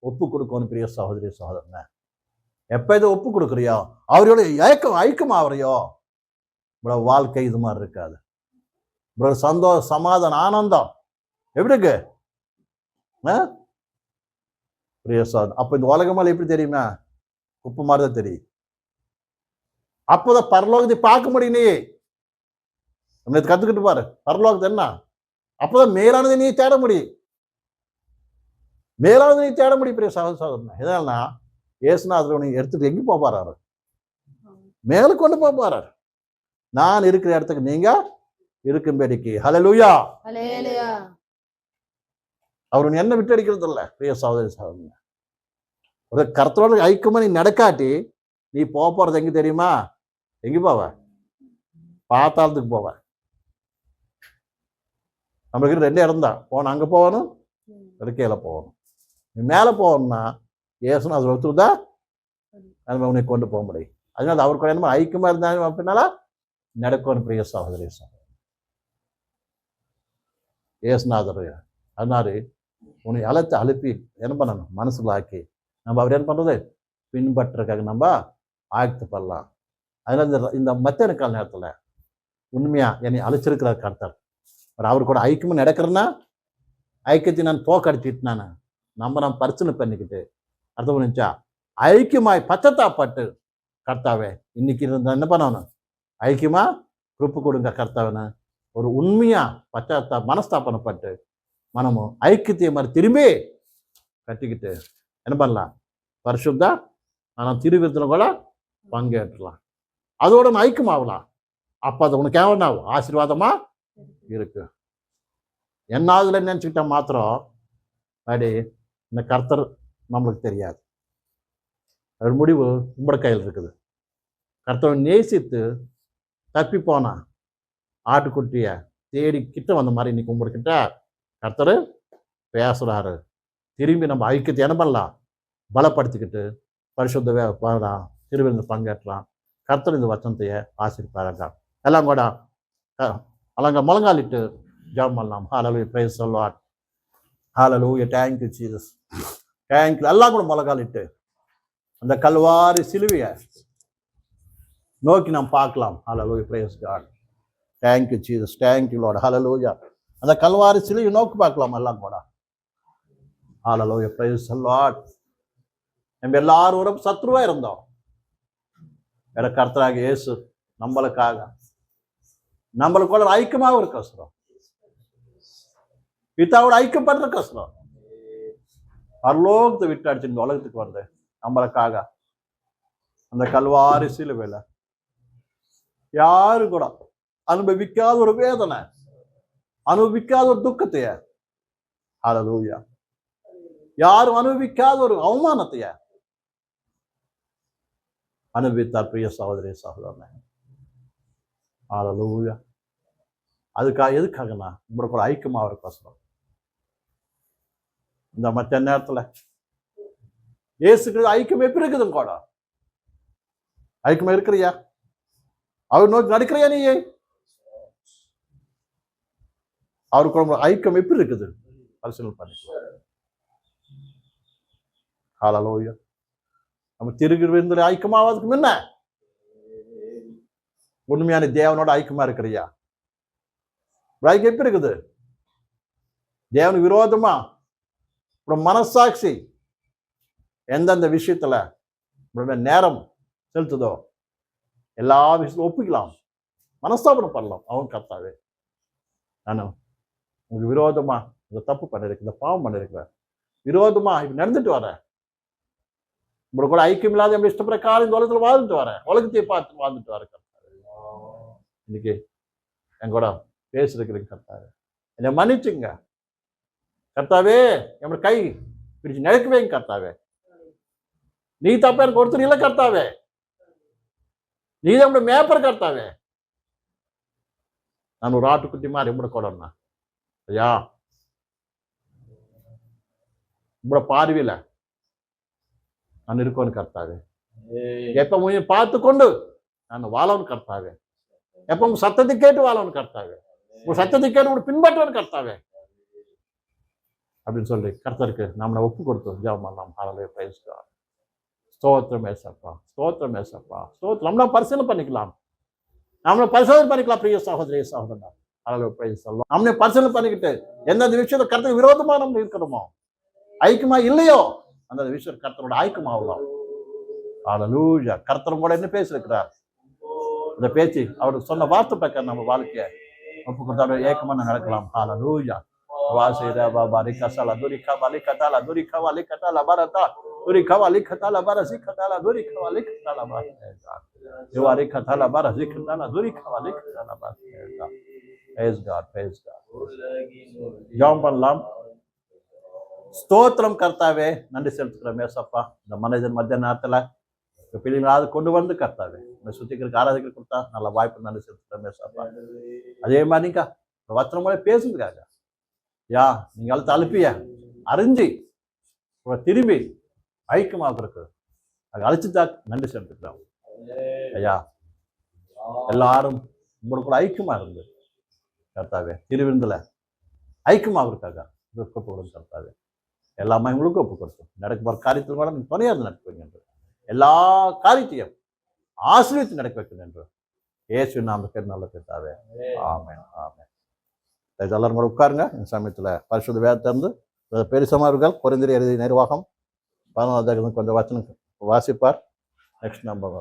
ஒப்பு கொடுக்கணும். பிரிய சகோதரி சகோதரன, எப்ப இதை ஒப்பு கொடுக்குறியோ, அவரோட ஐக்கியம் ஆவறையோ, இவ்வளவு வாழ்க்கை இது மாதிரி இருக்காது. இவ்வளவு சந்தோஷம், சமாதானம், ஆனந்தம் எப்படி இருக்கு? பிரிய சகோதரன், அப்ப இந்த உலகமால எப்படி தெரியுமா? உப்பு மாதிரிதான் தெரியும். அப்போதான் பரலோகத்தை பார்க்க முடியும். நீ நம்ம கத்துக்கிட்டு பாரு பரலோகத்தை என்ன. அப்போதான் மேலானதை நீ தேட முடியும். மேலானதை நீ தேட முடியும். பிரிய சகோதரன், எதனா ஏசுநாதர் நீ எடுத்துட்டு எங்க போறாரு? மேல கொண்டு போறாரு. நான் இருக்கிற இடத்துக்கு நீங்க இருக்கும்படிக்கு. ஹல்லேலூயா. ஹல்லேலூயா. அவர் என்ன விட்டு அடிக்கிறது இல்லை. பிரிய சகோதரி சகோதரன், ஒரு கர்த்தரோட ஐக்கியமா நீ நடக்காட்டி நீ போறது எங்க தெரியுமா? எங்க போவ? பாத்தாளத்துக்கு போவ. நம்மளுக்கு ரெண்டு இடம் தான். போன அங்க போகணும், கீழே போகணும். நீ மேல போகணும்னா ஏசுநாதர் ஒருத்தர் தான் நம்ம உன்னை கொண்டு போக முடியும். அதனால அவர் கூட என்ன ஐக்கியமா இருந்தாங்க அப்படின்னால நடக்கணும். பிரிய சகோதரி சகோதரன், ஏசுநாதர் அதனால உன்னை அழுப்பி என்ன பண்ணணும்? மனசுல ஆக்கி நம்ம அவர் என்ன பண்றது? பின்பற்றதுக்காக நம்ம ஆயத்தப்படலாம். அதனால இந்த மத்தியான கால நேரத்துல உண்மையா என்னை அழைச்சிருக்கிறார் கர்த்தர். அவர் கூட ஐக்கியமா நடக்கிறேன்னா, ஐக்கியத்தை நான் தோக்கடிச்சிட்டு நம்ம பரிசீலனை பண்ணிக்கிட்டு அர்த்தம் பண்ணிச்சா ஐக்கியமாய் பச்சத்தாப்பட்டு கர்த்தாவே இன்னைக்கு இருந்த என்ன பண்ணணும் ஐக்கியமா குறுப்பு கொடுங்க கர்த்தாவனை ஒரு உண்மையா பச்சத்தா மனஸ்தாபனப்பட்டு மனமும் ஐக்கியத்தை மாதிரி திரும்பி கட்டிக்கிட்டு என்ன பண்ணலாம் பரிசுத்தா ஆனால் திருவிருத்தம் கூட பங்கேற்றலாம் அதோட நான் ஐக்கியமாகலாம் அப்போ அது உனக்கு என்ன ஆகும் ஆசீர்வாதமா இருக்கு என்னாவதுல நினச்சிக்கிட்டா மாத்திரம் அப்படி இந்த கர்த்தர் நம்மளுக்கு தெரியாது அவர் முடிவு உங்களோட கையில் இருக்குது கர்த்தரை நேசித்து தப்பி போனா ஆட்டுக்குட்டியை தேடி கிட்ட வந்த மாதிரி இன்னைக்கு உங்கள்கிட்ட கர்த்தர் பேசுகிறாரு திரும்பி நம்ம ஐக்கியத்தை என்ன பண்ணலாம் பலப்படுத்திக்கிட்டு பரிசுத்த திருவிருந்து பங்கேற்றலாம் கர்த்தர் இந்த வசனத்தையே ஆசீர்வாதங்க எல்லாம் கூட அலங்க முழங்காலிட்டு ஜெபம் பண்ணலாம் ஹalleluya praise the Lord hallelujah thank you Jesus thank you எல்லாம் கூட முழங்காலிட்டு அந்த கல்வாரி சிலுவையை நோக்கி நாம் பார்க்கலாம் hallelujah praise God thank you Jesus thank you Lord hallelujah அந்த கல்வாரி சிலுவையை நோக்கி பார்க்கலாம் எல்லாம் கூட hallelujah praise the Lord நம்ம எல்லாரும் சத்ருவா இருந்தோம் வேற கர்த்தராக இயேசு நம்மளுக்குள்ள ஐக்கியமாக ஒரு கஷ்டம் பிதாவோட ஐக்கியப்படுற கஷ்டம் பரலோகத்தை விட்டு அடிச்சு இந்த உலகத்துக்கு வந்து நம்மளுக்காக அந்த கல்வாரி சிலுவையில யாரு கூட அனுபவிக்காத ஒரு வேதனை அனுபவிக்காத ஒரு துக்கத்தைய ஹல்லேலூயா யாரும் அனுபவிக்காத ஒரு அவமானத்தைய அனுபவித்தார் பிரிய சகோதரி சகோதரனே ஹல்லேலூயா அதுக்காக எதுக்காகனா உங்களுக்கு ஒரு ஐக்கியமாக ஒரு கஷ்டம் இந்த மற்ற நேரத்தில் இயேசுக்கு ஐக்கியம் எப்படி இருக்குதுங்க கூட ஐக்கியம் இருக்கிறியா அவர் நோக்கி நடக்கிறியா நீ அவருக்கு ஐக்கியம் எப்படி இருக்குது பரிசீலனை பண்ணிக்கலாம் ஹல்லேலூயா நம்ம திருவிருந்தில் ஐக்கியமாவதுக்கு முன்ன உண்மையான தேவனோட ஐக்கியமா இருக்கிறியா ஐக்கியம் எப்படி இருக்குது தேவனுக்கு விரோதமா மனசாட்சி எந்தெந்த விஷயத்துல நேரம் செலுத்துதோ எல்லா விஷயத்தையும் ஒப்பிக்கலாம் மனஸ்தாபனம் பண்ணலாம் அவன் கர்த்தாவே நான் உங்களுக்கு விரோதமா இந்த தப்பு பண்ணிருக்கேன் இந்த பாவம் பண்ணிருக்கிறேன் விரோதமா இப்ப நடந்துட்டு வரேன் உங்களுக்கு கூட ஐக்கியம் இல்லாத எப்படி இஷ்டப்படுற காலம் இந்த உலகத்துல வாழ்ந்துட்டு வரேன் உலகத்தையே பார்த்து வாழ்ந்துட்டு வரேன் கர்த்தாவே இன்னைக்கு என் கூட பேசிருக்கிறீங்க கர்த்தாவே என்னை மன்னிச்சுங்க கர்த்தாவே என்னோட கை பிடிச்சு நினைக்கவே கர்த்தாவே நீ தப்ப எனக்கு ஒருத்தர் இல்லை கர்த்தாவே நீ தான் நம்மளோட மேப்பர் கர்த்தாவே நான் ஒரு ஆட்டுக்குட்டி மாதிரி உங்களோட கொடனா ஐயா உங்களோட பார்வையில நான் இருக்கோன்னு கர்த்தாவே எப்ப உங்க பார்த்து கொண்டு நான் வாழவன் கர்த்தாவே எப்ப உங்க சத்தத்தை கேட்டு வாழவன் கர்த்தாவே உங்க சத்தத்தை கேட்டு உங்க பின்பற்றவன் கர்த்தாவே அப்படின்னு சொல்லி கர்த்தருக்கு நம்மளை ஒப்பு கொடுத்தோம் ஜெபம் பண்ணலாம் ஹல்லேலூயா பிரைஸ் காட் ஸ்தோத்திரம் ஏசப்பா ஸ்தோத்திரம் ஏசப்பா ஸ்தோத்திரம் நம்மள பரிசீலனை பண்ணிக்கலாம் பிரிய சகோதரி சகோதரன் ஹல்லேலூயா பிரைஸ் சொல்லலாம் நம்மளை பரிசீலனை பண்ணிக்கிட்டு எந்தெந்த விஷயத்தை கர்த்தருக்கு விரோதமா நம்ம இருக்கிறோமோ ஐக்கியமா இல்லையோ அந்த விஷயம் கர்த்தரோட ஐக்கியமாகலாம் ஹல்லேலூயா கர்த்தர் கூட என்ன பேசியிருக்கிறார் இந்த பேச்சு அவருக்கு சொன்ன வார்த்தை பக்கம் நம்ம வாழ்க்கையை ஒப்பு கொடுத்தாரு ஏக்கமா நடக்கலாம் ஹல்லேலூயா வாசேதா பாபா ரிகசல துரிகா வலிகதல துரிகா வலிகதல பரதா துரிகா வலிகதல பரசிகதல துரிகா வலிகதல பரதா யுவாரி கதல பரசிகதல துரிகா வலிகதல பரதா praise God ஜெபம் பண்ணலாம் ஸ்தோத்திரம் கர்த்தாவே நன்றி செலுத்துகிறோம் ஏசப்பா இந்த மனிதன் மத்திய நேரத்துல பிள்ளைங்களாவது கொண்டு வந்து கர்த்தாவே இந்த சுத்திக்கிறதுக்கு ஆராதிக்க கொடுத்தா நல்ல வாய்ப்பு நன்றி செலுத்துகிறோம் ஏசப்பா அதே மாதிரிக்கா வச்சன மூலம் பேசுறதுக்காக யா நீங்க அழுத்த அழுப்பிய அறிஞ்சு திரும்பி ஐக்கியமாக இருக்கு அது அழைச்சுதா நன்றி செலுத்துக்கிறோம் ஐயா எல்லாரும் உங்களுக்கு ஐக்கியமா இருந்து கர்த்தாவே திருவிருந்துல ஐக்கியமாக இருக்காங்க ஒப்பு கர்த்தாவே எல்லாமே உங்களுக்கு ஒப்பு கொடுத்தோம் நடக்க போற காரியத்தில் கூட நீங்க துணையா இருந்து நடக்க வைங்க என்று எல்லா காரியத்தையும் ஆசீர்வதித்து நடக்க வைக்கணும் என்று இயேசு நாமத்துக்கு நல்ல கர்த்தாவே ஆமென் ஆமென் எல்லாரும் கூட உட்காருங்க இந்த சமயத்துல பரிசுத்த வேதத்தை இருந்து பெருசமார்கள் குறைந்திர எழுதிய நிர்வாகம் 11 கொஞ்சம் வச்சனம் வாசிப்பார். Next number